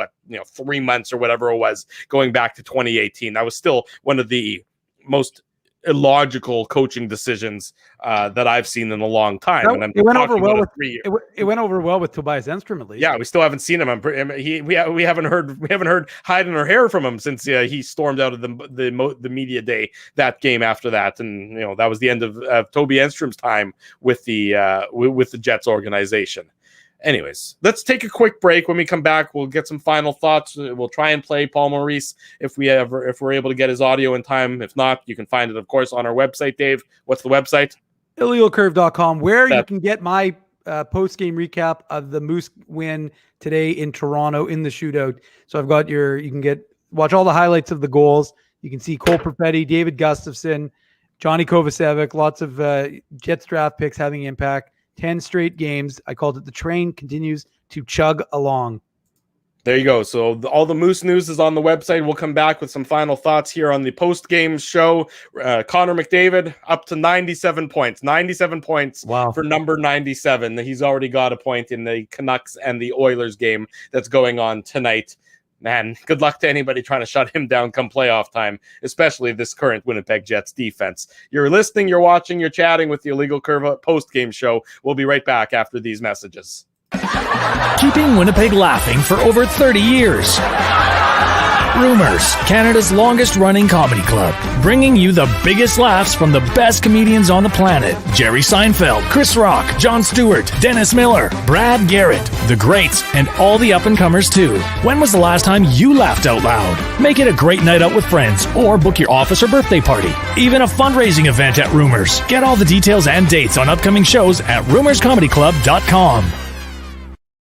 3 months or whatever it was, going back to 2018. That was still one of the most illogical coaching decisions that I've seen in a long time. It went over well with Tobias Enstrom, at least. Yeah, we still haven't seen him. We haven't heard hiding or hair from him since he stormed out of the media day that game after that, and that was the end of Toby Enstrom's time with the Jets organization. Anyways, let's take a quick break. When we come back, we'll get some final thoughts. We'll try and play Paul Maurice if we're able to get his audio in time. If not, you can find it, of course, on our website. Dave, what's the website? IllegalCurve.com, where you can get my post-game recap of the Moose win today in Toronto in the shootout. So I've got you can watch all the highlights of the goals. You can see Cole Perfetti, David Gustafsson, Johnny Kovacevic, lots of Jets draft picks having impact. 10 straight games. I called it the train continues to chug along. There you go. So all the Moose news is on the website. We'll come back with some final thoughts here on the post-game show. Connor McDavid up to 97 points. 97 points for number 97. He's already got a point in the Canucks and the Oilers game that's going on tonight. Man, good luck to anybody trying to shut him down come playoff time, especially this current Winnipeg Jets defense. You're listening, you're watching, you're chatting with the Illegal Curve post-game show. We'll be right back after these messages. Keeping Winnipeg laughing for over 30 years. Rumors, Canada's longest running comedy club, bringing you the biggest laughs from the best comedians on the planet. Jerry Seinfeld, Chris Rock, Jon Stewart, Dennis Miller, Brad Garrett, the greats, and all the up-and-comers too. When was the last time you laughed out loud? Make it a great night out with friends or book your office or birthday party. Even a fundraising event at Rumors. Get all the details and dates on upcoming shows at rumorscomedyclub.com.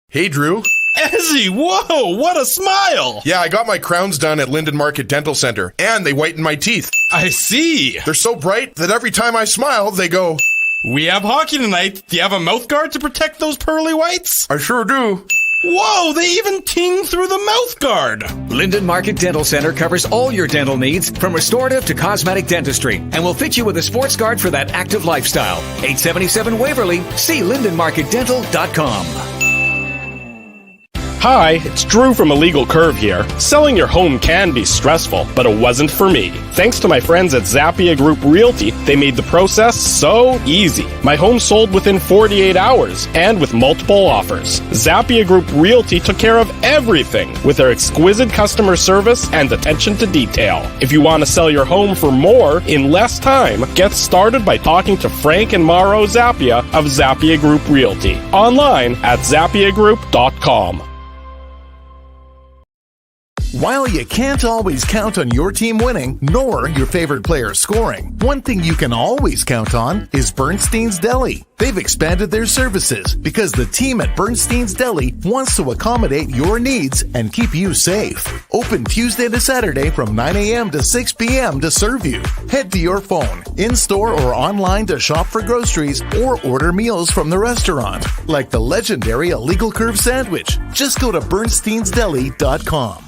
Hey, Drew. Ezzy, whoa, what a smile! Yeah, I got my crowns done at Linden Market Dental Center, and they whitened my teeth. I see. They're so bright that every time I smile, they go, We have hockey tonight. Do you have a mouth guard to protect those pearly whites? I sure do. Whoa, they even ting through the mouth guard. Linden Market Dental Center covers all your dental needs, from restorative to cosmetic dentistry, and will fit you with a sports guard for that active lifestyle. 877 Waverly. See lindenmarketdental.com. Hi, it's Drew from Illegal Curve here. Selling your home can be stressful, but it wasn't for me. Thanks to my friends at Zappia Group Realty, they made the process so easy. My home sold within 48 hours and with multiple offers. Zappia Group Realty took care of everything with their exquisite customer service and attention to detail. If you want to sell your home for more in less time, get started by talking to Frank and Mauro Zappia of Zappia Group Realty. Online at zappiagroup.com. While you can't always count on your team winning, nor your favorite player scoring, one thing you can always count on is Bernstein's Deli. They've expanded their services because the team at Bernstein's Deli wants to accommodate your needs and keep you safe. Open Tuesday to Saturday from 9 a.m. to 6 p.m. to serve you. Head to your phone, in-store or online to shop for groceries or order meals from the restaurant, like the legendary Illegal Curve sandwich. Just go to bernsteinsdeli.com.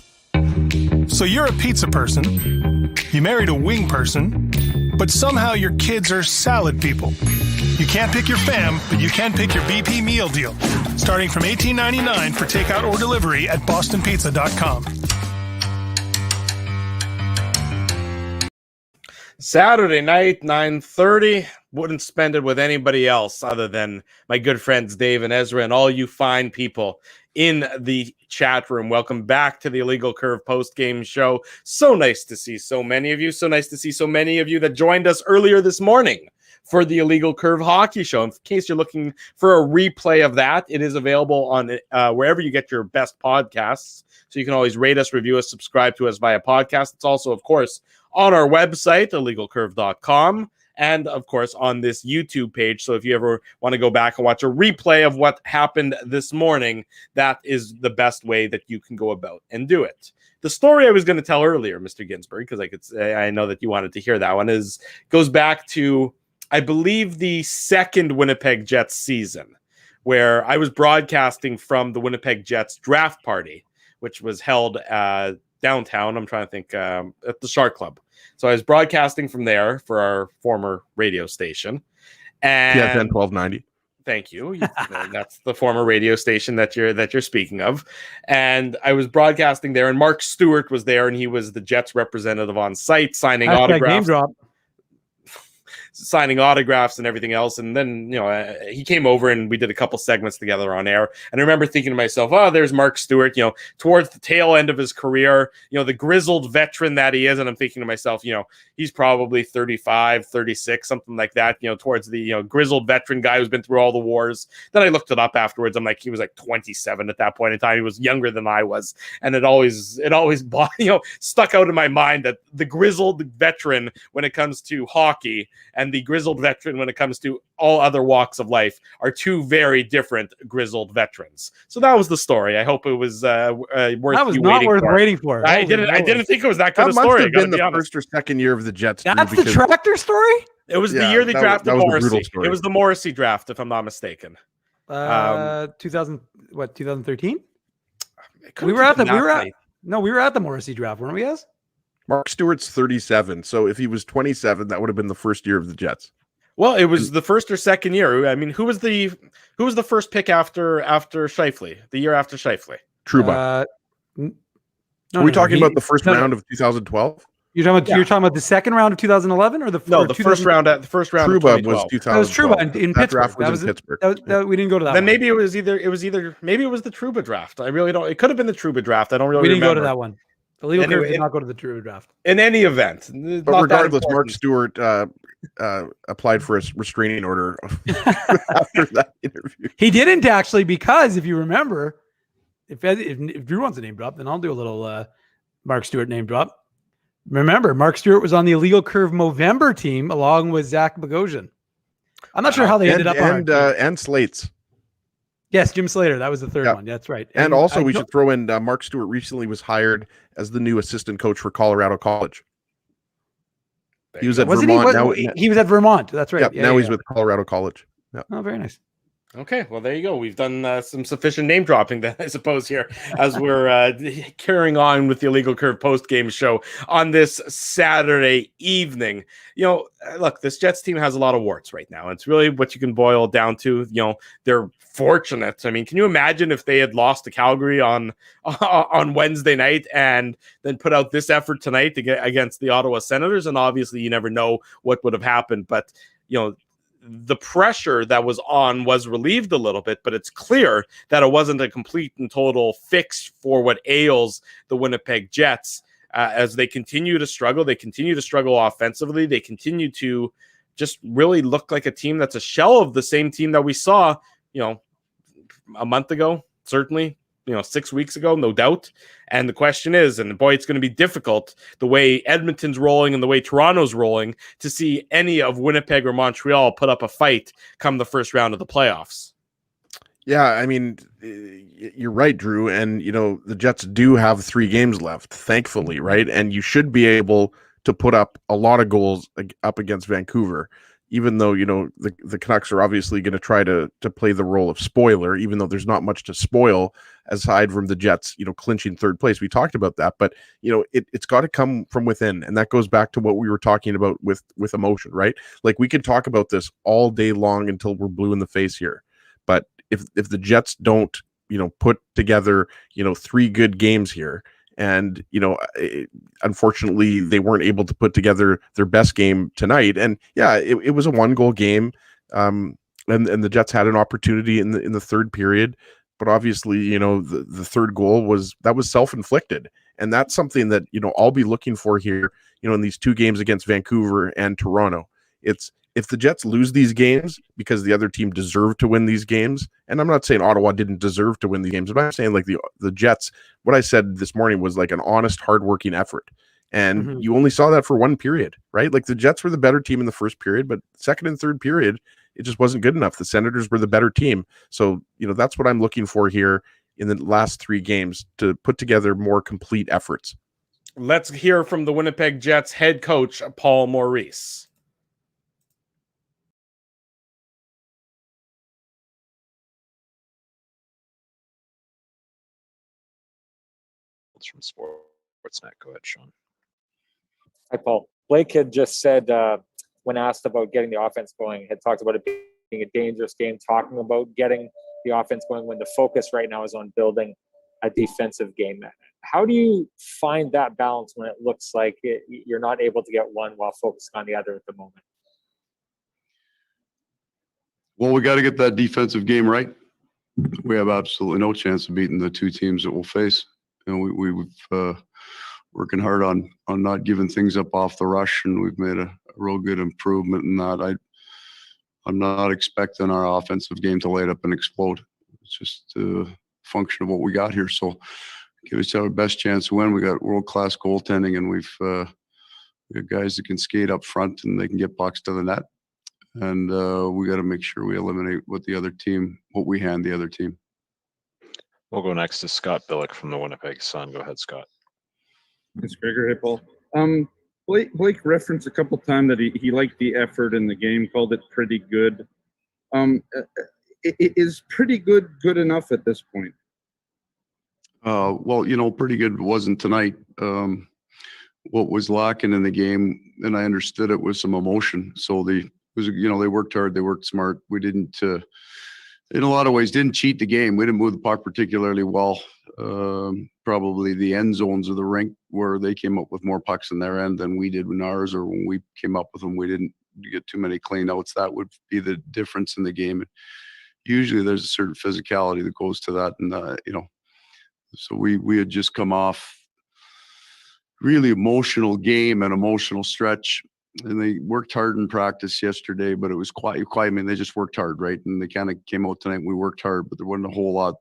So you're a pizza person, you married a wing person, but somehow your kids are salad people. You can't pick your fam, but you can pick your BP meal deal, starting from $18.99 for takeout or delivery at bostonpizza.com. Saturday night, 9:30. Wouldn't spend it with anybody else other than my good friends Dave and Ezra and all you fine people in the chat room. Welcome back to the Illegal Curve post-game show. So nice to see so many of you. So nice to see so many of you that joined us earlier this morning for the Illegal Curve Hockey Show. In case you're looking for a replay of that, it is available on wherever you get your best podcasts. So you can always rate us, review us, subscribe to us via podcast. It's also, of course, on our website, illegalcurve.com. And, of course, on this YouTube page. So if you ever want to go back and watch a replay of what happened this morning, that is the best way that you can go about and do it. The story I was going to tell earlier, Mr. Ginsburg, because I know that you wanted to hear that one, goes back to, I believe, the second Winnipeg Jets season, where I was broadcasting from the Winnipeg Jets draft party, which was held downtown. I'm trying to think, at the Shark Club. So I was broadcasting from there for our former radio station. And TFN 1290. Thank you. That's the former radio station that you're speaking of. And I was broadcasting there, and Mark Stewart was there, and he was the Jets representative on site, signing autographs. Name drop. Signing autographs and everything else. And then, he came over and we did a couple segments together on air. And I remember thinking to myself, oh, there's Mark Stewart, towards the tail end of his career, the grizzled veteran that he is. And I'm thinking to myself, he's probably 35, 36, something like that, towards the, grizzled veteran guy who's been through all the wars. Then I looked it up afterwards. I'm like, he was like 27 at that point in time. He was younger than I was. And it always stuck out in my mind that the grizzled veteran when it comes to hockey and the grizzled veteran when it comes to all other walks of life are two very different grizzled veterans. So that was the story. I hope it was worth that was you not waiting worth for. waiting for. I didn't think it was that good a That story. must have been the honest. first or second year of the Jets. That's the tractor story? It was the Yeah, year they that drafted was a Morrissey. brutal story. It was the Morrissey draft, if I'm not mistaken. 2013? We were at the Morrissey draft, weren't we, guys? Mark Stewart's 37. So if he was 27, that would have been the first year of the Jets. Well, it was the first or second year. I mean, who was the first pick after Scheifele? The year after Scheifele? Trouba. Are we talking about the first round of 2012? You're talking about the second round of 2011 or the first round at the first round. Trouba of was 2012. That was Trouba in Pittsburgh. Draft was in Pittsburgh. We didn't go to that. Then one. maybe it was either maybe it was the Trouba draft. I really don't. It could have been the Trouba draft. I don't really. We didn't remember. go to that one. The legal curve Anyway, did not go to the true draft. In any event, But regardless, Mark Stewart applied for a restraining order after that interview. He didn't actually, because if you remember, if Drew wants a name drop, then I'll do a little Mark Stewart name drop. Remember, Mark Stewart was on the Illegal Curve Movember team along with Zach Bogosian. I'm not sure how they ended up on and Slates. Yes, Jim Slater. That was the third one. That's right. And also, we should throw in Mark Stewart recently was hired as the new assistant coach for Colorado College. He was at Vermont. He was at Vermont. That's right. Yeah, now he's with Colorado College. Yeah. Oh, very nice. Okay, well, there you go. We've done some sufficient name dropping, then, I suppose, here as we're carrying on with the Illegal Curve post-game show on this Saturday evening. You know, look, this Jets team has a lot of warts right now. It's really what you can boil down to. You know, they're fortunate. I mean, can you imagine if they had lost to Calgary on Wednesday night and then put out this effort tonight to get against the Ottawa Senators? And obviously, you never know what would have happened, but you know, the pressure that was on was relieved a little bit, but it's clear that it wasn't a complete and total fix for what ails the Winnipeg Jets as they continue to struggle. They continue to struggle offensively. They continue to just really look like a team that's a shell of the same team that we saw, you know, a month ago, certainly, you know, 6 weeks ago, no doubt. And the question is, and boy, it's going to be difficult the way Edmonton's rolling and the way Toronto's rolling to see any of Winnipeg or Montreal put up a fight come the first round of the playoffs. Yeah, I mean, you're right, Drew. And, you know, the Jets do have 3 games left, thankfully, right? And you should be able to put up a lot of goals up against Vancouver, even though, you know, the Canucks are obviously going to try to play the role of spoiler, even though there's not much to spoil aside from the Jets, you know, clinching third place. We talked about that, but, you know, it's got to come from within. And that goes back to what we were talking about with emotion, right? Like, we could talk about this all day long until we're blue in the face here. But if the Jets don't, you know, put together, you know, 3 good games here, and, you know, unfortunately, they weren't able to put together their best game tonight. And yeah, it was a 1-goal game. And the Jets had an opportunity in the third period. But obviously, you know, the third goal was self-inflicted. And that's something that, you know, I'll be looking for here, you know, in these 2 games against Vancouver and Toronto. It's if the Jets lose these games because the other team deserved to win these games, and I'm not saying Ottawa didn't deserve to win the games, but I'm saying like the Jets, what I said this morning was like an honest, hardworking effort. And you only saw that for 1 period, right? Like the Jets were the better team in the first period, but second and third period, it just wasn't good enough. The Senators were the better team. So, you know, that's what I'm looking for here in the last 3 games, to put together more complete efforts. Let's hear from the Winnipeg Jets head coach, Paul Maurice. From Sportsnet. Go ahead, Sean. Hi, Paul. Blake had just said, when asked about getting the offense going, had talked about it being a dangerous game, talking about getting the offense going when the focus right now is on building a defensive game. How do you find that balance when it looks like you're not able to get one while focusing on the other at the moment? Well, we got to get that defensive game right. We have absolutely no chance of beating the 2 teams that we'll face. You know, we've working hard on not giving things up off the rush, and we've made a real good improvement in that. I'm not expecting our offensive game to light up and explode. It's just a function of what we got here. So give us our best chance to win. We got world-class goaltending, and we have guys that can skate up front and they can get pucks to the net. And we got to make sure we eliminate what we hand the other team. We'll go next to Scott Billick from the Winnipeg Sun. Go ahead, Scott. Thanks, Gregor. Hey, Paul. Blake referenced a couple times that he liked the effort in the game, called it pretty good. Is pretty good enough at this point? Well, you know, pretty good wasn't tonight. What was lacking in the game, and I understood it, was some emotion. So they worked hard, they worked smart. We didn't, in a lot of ways, didn't cheat the game. We didn't move the puck particularly well. Probably the end zones of the rink where they came up with more pucks in their end than we did in ours, or when we came up with them, we didn't get too many clean outs. That would be the difference in the game. Usually there's a certain physicality that goes to that. And, you know, so we had just come off really emotional game and emotional stretch. And they worked hard in practice yesterday, but it was quiet. I mean, they just worked hard, right? And they kind of came out tonight. We worked hard, but there wasn't a whole lot.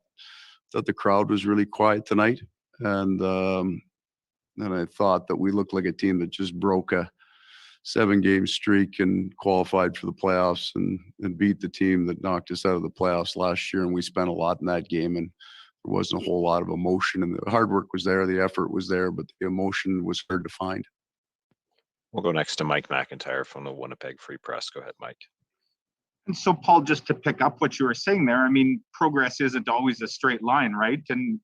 That the crowd was really quiet tonight, and I thought that we looked like a team that just broke a 7-game streak and qualified for the playoffs and beat the team that knocked us out of the playoffs last year. And we spent a lot in that game, and there wasn't a whole lot of emotion. And the hard work was there, the effort was there, but the emotion was hard to find. We'll go next to Mike McIntyre from the Winnipeg Free Press. Go ahead, Mike. And so, Paul, just to pick up what you were saying there, I mean, progress isn't always a straight line, right? And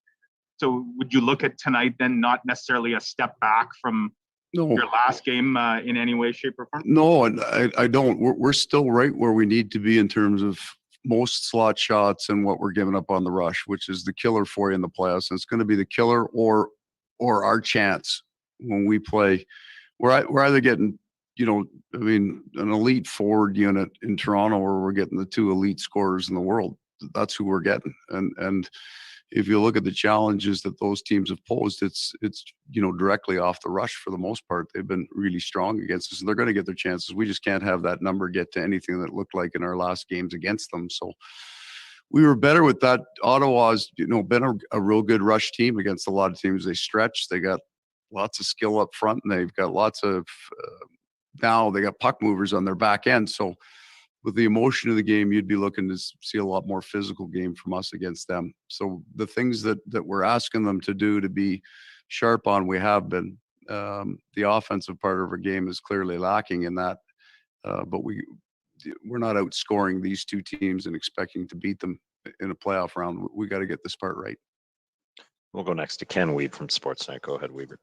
so would you look at tonight then not necessarily a step back from your last game in any way, shape, or form? No, and I don't. We're still right where we need to be in terms of most slot shots and what we're giving up on the rush, which is the killer for you in the playoffs. And it's going to be the killer or our chance when we play. We're either getting, I mean, an elite forward unit in Toronto, or we're getting the 2 elite scorers in the world. That's who we're getting. And if you look at the challenges that those teams have posed, it's directly off the rush for the most part. They've been really strong against us, and they're going to get their chances. We just can't have that number get to anything that looked like in our last games against them. So we were better with that. Ottawa's, been a real good rush team against a lot of teams. They stretch. They got lots of skill up front, and they've got lots of now they got puck movers on their back end. So with the emotion of the game, you'd be looking to see a lot more physical game from us against them. So the things that we're asking them to do to be sharp on, we have been. The offensive part of our game is clearly lacking in that, but we're not outscoring these 2 teams and expecting to beat them in a playoff round. We got to get this part right. We'll go next to Ken Weeb from Sportsnet. Go ahead, Weber.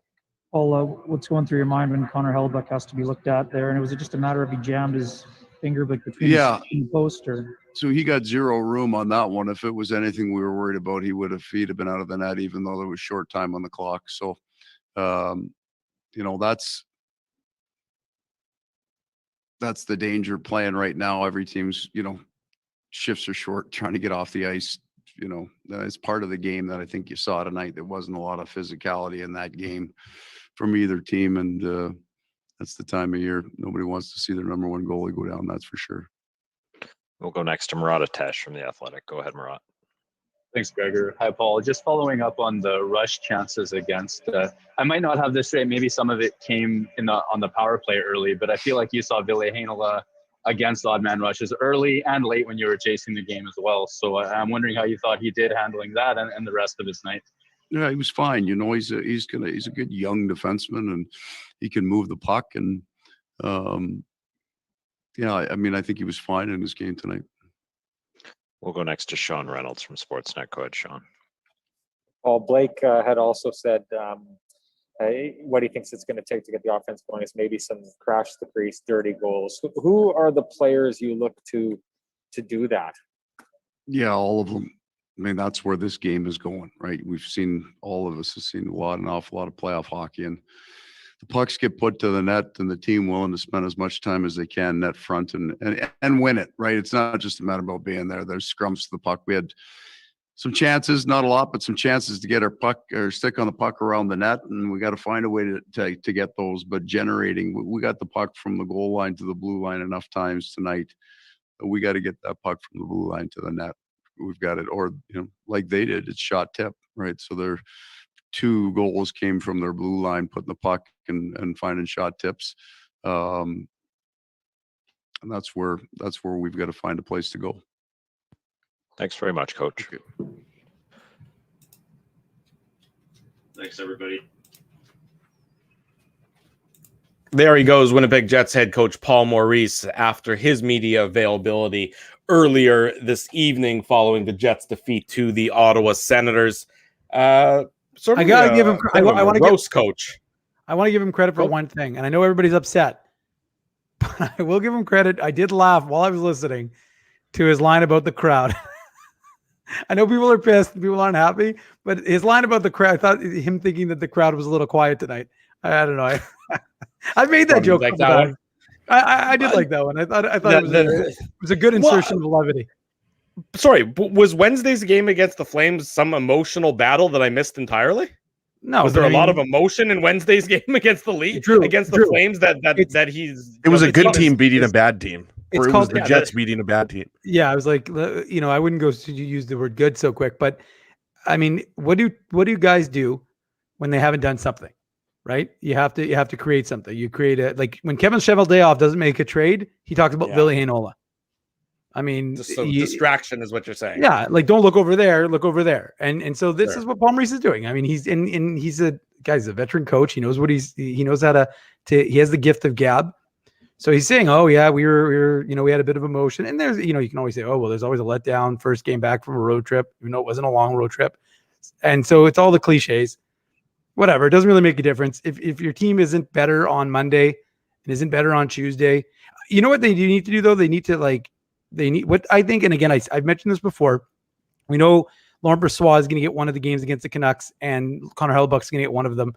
Paul, what's going through your mind when Connor Hellebuyck has to be looked at there? And was it just a matter of he jammed his finger between the post? Or? So he got 0 room on that one. If it was anything we were worried about, he'd have been out of the net, even though there was short time on the clock. So, that's the danger playing right now. Every team's, shifts are short, trying to get off the ice. It's part of the game that I think you saw tonight. There wasn't a lot of physicality in that game from either team, and that's the time of year nobody wants to see their number 1 goalie go down. That's for sure. We'll go next to Murat Atesh from The Athletic. Go ahead, Murat. Thanks, Gregor. Hi, Paul. Just following up on the rush chances against. I might not have this right. Maybe some of it came on the power play early, but I feel like you saw Ville Heinola against odd man rushes early and late when you were chasing the game as well. So I'm wondering how you thought he did handling that and the rest of his night. Yeah, he was fine. He's a good young defenseman, and he can move the puck. And I think he was fine in his game tonight. We'll go next to Sean Reynolds from Sportsnet. Go ahead, Sean. Paul, Blake had also said what he thinks it's going to take to get the offense going is maybe some crash the crease, dirty goals. Who are the players you look to do that? Yeah, all of them. I mean, that's where this game is going, right? All of us have seen an awful lot of playoff hockey, and the pucks get put to the net, and the team willing to spend as much time as they can net front and win it, right? It's not just a matter about being there. There's scrums to the puck. We had some chances, not a lot, but some chances to get our puck or stick on the puck around the net, and we got to find a way to get those. But generating, we got the puck from the goal line to the blue line enough times tonight. We got to get that puck from the blue line to the net. We've got it, or like they did, it's shot tip, right? So their 2 goals came from their blue line, putting the puck and finding shot tips, and that's where we've got to find a place to go. Thanks very much, Coach. Okay. Thanks, everybody. There he goes, Winnipeg Jets head coach Paul Maurice, after his media availability earlier this evening following the Jets' defeat to the Ottawa Senators. I gotta give him. I want to roast coach. I want to give him credit for one thing, and I know everybody's upset, but I will give him credit. I did laugh while I was listening to his line about the crowd. I know people are pissed, people aren't happy, but his line about the crowd, I thought him thinking that the crowd was a little quiet tonight. I don't know. I made that joke. Like that one. I did like that one. I thought it was a good insertion of levity. Sorry, was Wednesday's game against the Flames some emotional battle that I missed entirely? No, was there a lot of emotion in Wednesday's game against the Leafs, against the Flames that he's? It was a good team beating a bad team, or it was the yeah, Jets beating a bad team. Yeah, I was like, I wouldn't go to use the word good so quick, but I mean, what do you guys do when they haven't done something, right? You have to create something. You create like when Kevin Cheveldayoff doesn't make a trade, he talks about Ville Heinola. I mean, distraction is what you're saying. Yeah, like don't look over there, look over there. And so this is what Paul Maurice is doing. I mean, he's a veteran coach. He knows he knows how to he has the gift of gab. So he's saying, oh yeah, we had a bit of emotion. And there's, you can always say, oh, well, there's always a letdown first game back from a road trip, even though it wasn't a long road trip. And so it's all the cliches. Whatever. It doesn't really make a difference. If your team isn't better on Monday and isn't better on Tuesday, you know what they need to do though? They need what I think, and again, I've mentioned this before. We know Laurent Brossoit is going to get one of the games against the Canucks, and Connor Hellebuck's going to get one of them.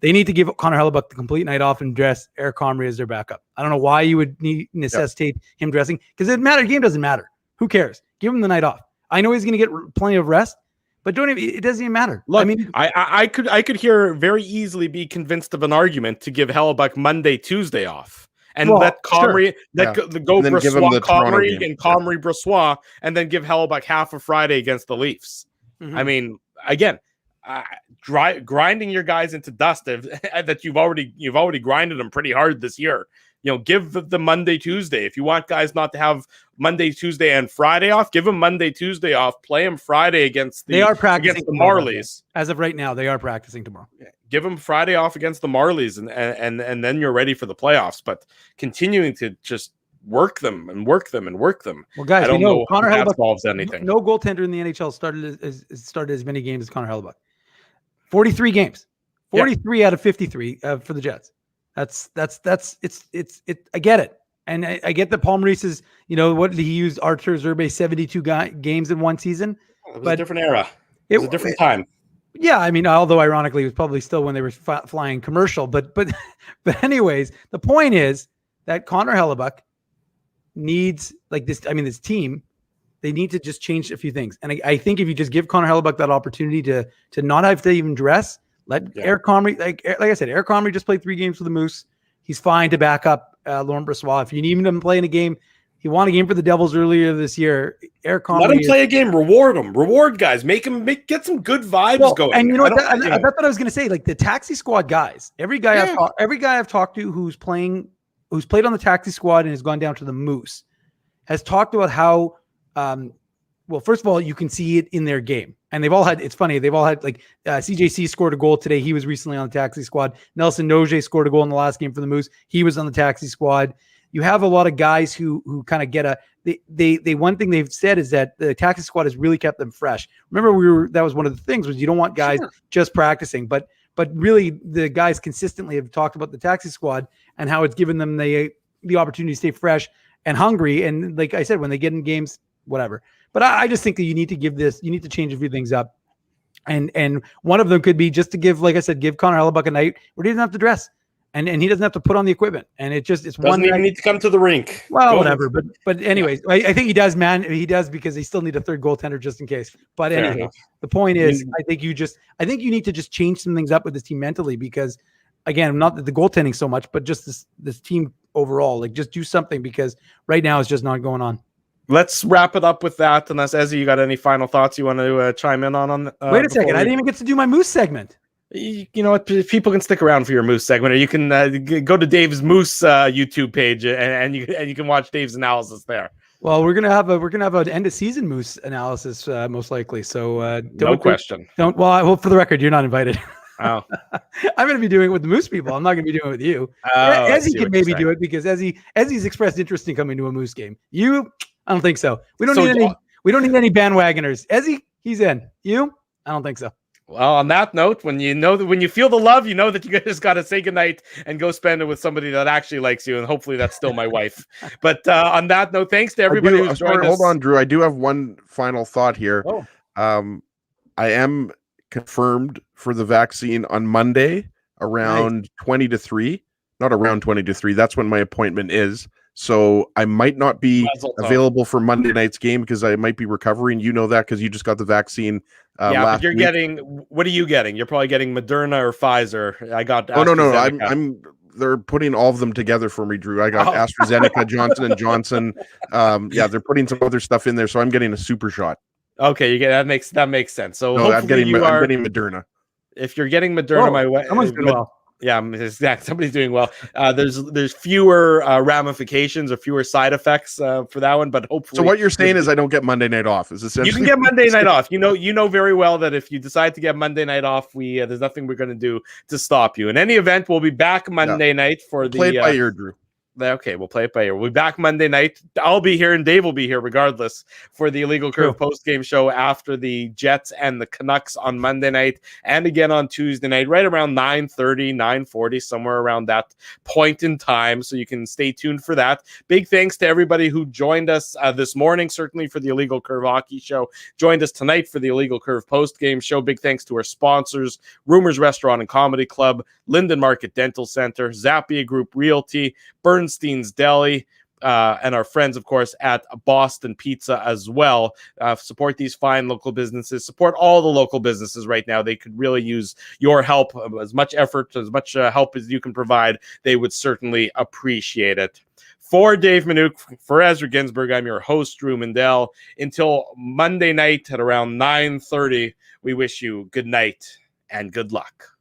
They need to give Connor Hellebuck the complete night off and dress Eric Comrie as their backup. I don't know why you would necessitate him dressing, because it matter. Game doesn't matter. Who cares? Give him the night off. I know he's going to get plenty of rest, but it doesn't even matter. Look, I mean, I could here very easily be convinced of an argument to give Hellebuck Monday, Tuesday off. And let Comrie, go Brossoit, Comrie, and Comrie Brossoit, and then give Hellebuck half of Friday against the Leafs. Mm-hmm. I mean, again, grinding your guys into dust that you've already grinded them pretty hard this year. Give the Monday, Tuesday. If you want guys not to have Monday, Tuesday, and Friday off, give them Monday, Tuesday off. Play them Friday against the Marlies. As of right now, they are practicing tomorrow. Give them Friday off against the Marlies, and then you're ready for the playoffs. But continuing to just work them. Well, guys, I don't know Connor if that Hellebuck solves anything. No goaltender in the NHL started as many games as Connor Hellebuck. 43 games, 43 out of 53 for the Jets. That's I get it. And I get that Paul Maurice is, what did he use? Artur Zerbe 72 games in one season. It was a different era. It was a different time. Yeah, I mean, although ironically, it was probably still when they were flying commercial. But anyways, the point is that Connor Hellebuck needs this team. They need to just change a few things. And I think if you just give Connor Hellebuck that opportunity to not have to even dress, Eric Comrie, like I said, Eric Comrie just played 3 games for the Moose. He's fine to back up Laurent Brossoit. If you need him to play in a game, he won a game for the Devils earlier this year. Eric Comrie, let him play a game. Reward guys. Get some good vibes going. And you know what? That's what I was going to say. Like the taxi squad guys. Every guy I've talked to who's played on the taxi squad and has gone down to the Moose has talked about how. Well, first of all, you can see it in their game. And it's funny, they've all had CJC scored a goal today. He was recently on the taxi squad. Nelson Noje scored a goal in the last game for the Moose. He was on the taxi squad. You have a lot of guys who kind of get they one thing they've said is that the taxi squad has really kept them fresh. Remember, that was one of the things was you don't want guys just practicing, but really the guys consistently have talked about the taxi squad and how it's given them the opportunity to stay fresh and hungry. And like I said, when they get in games, whatever. But I just think that you need to change a few things up. And one of them could be just to give, like I said, give Connor Hellebuck a night where he doesn't have to dress and he doesn't have to put on the equipment. And it's doesn't one even need to come to the rink. Well, whatever. But anyways, I think he does, man. He does because they still need a third goaltender just in case. But anyway, the point is, I think you need to just change some things up with this team mentally because, again, not that the goaltending so much, but just this team overall, like just do something because right now it's just not going on. Let's wrap it up with that. Unless, Ezzy, you got any final thoughts you want to chime in on? Wait a second. I didn't even get to do my Moose segment. You know what? People can stick around for your Moose segment, or you can go to Dave's Moose YouTube page and you can watch Dave's analysis there. Well, we're gonna have an end of season Moose analysis most likely. So no question. Well, for the record, you're not invited. Oh, I'm going to be doing it with the Moose people. I'm not going to be doing it with you. Ezzy can maybe do it because Ezzy's expressed interest in coming to a Moose game. I don't think so. We don't need any bandwagoners. Ezzy, he's in. You? I don't think so. Well, on that note, when you feel the love, you know that you just got to say goodnight and go spend it with somebody that actually likes you, and hopefully that's still my wife. But on that note, thanks to everybody who's joined us. Hold on, Drew. I do have one final thought here. Oh. I am confirmed for the vaccine on Monday around 20 to 3. Not around 20 to 3. That's when my appointment is. So I might not be Mazel tov. available for Monday night's game because I might be recovering. You know that because you just got the vaccine. Yeah, last but you're week. getting. What are you getting? You're probably getting Moderna or Pfizer. I got. Oh no, AstraZeneca. They're putting all of them together for me, Drew. I got Oh. AstraZeneca, Johnson & Johnson. Yeah, they're putting some other stuff in there, so I'm getting a super shot. Okay, you get that makes sense. So No, hopefully I'm getting you are. Moderna. If you're getting Moderna, my way, someone's doing well. Yeah, exactly. Somebody's doing well. There's fewer ramifications or fewer side effects for that one, but hopefully. So what you're saying is I don't get Monday night off. Is essentially you can get Monday night off. You know very well that if you decide to get Monday night off, there's nothing we're going to do to stop you. In any event, we'll be back Monday night for Play it by ear, Drew. Okay, we'll play it by ear. We'll be back Monday night. I'll be here and Dave will be here regardless for the Illegal Curve post-game show after the Jets and the Canucks on Monday night and again on Tuesday night, right around 9:30, 9:40, somewhere around that point in time. So you can stay tuned for that. Big thanks to everybody who joined us this morning, certainly for the Illegal Curve Hockey Show. Joined us tonight for the Illegal Curve post-game show. Big thanks to our sponsors, Rumors Restaurant and Comedy Club, Linden Market Dental Center, Zappia Group Realty, Bernstein's Deli, and our friends, of course, at Boston Pizza as well. Support these fine local businesses. Support all the local businesses right now. They could really use your help. As much effort, as much help as you can provide, they would certainly appreciate it. For Dave Minuk, for Ezra Ginsburg, I'm your host, Drew Mandel. Until Monday night at around 9:30, we wish you good night and good luck.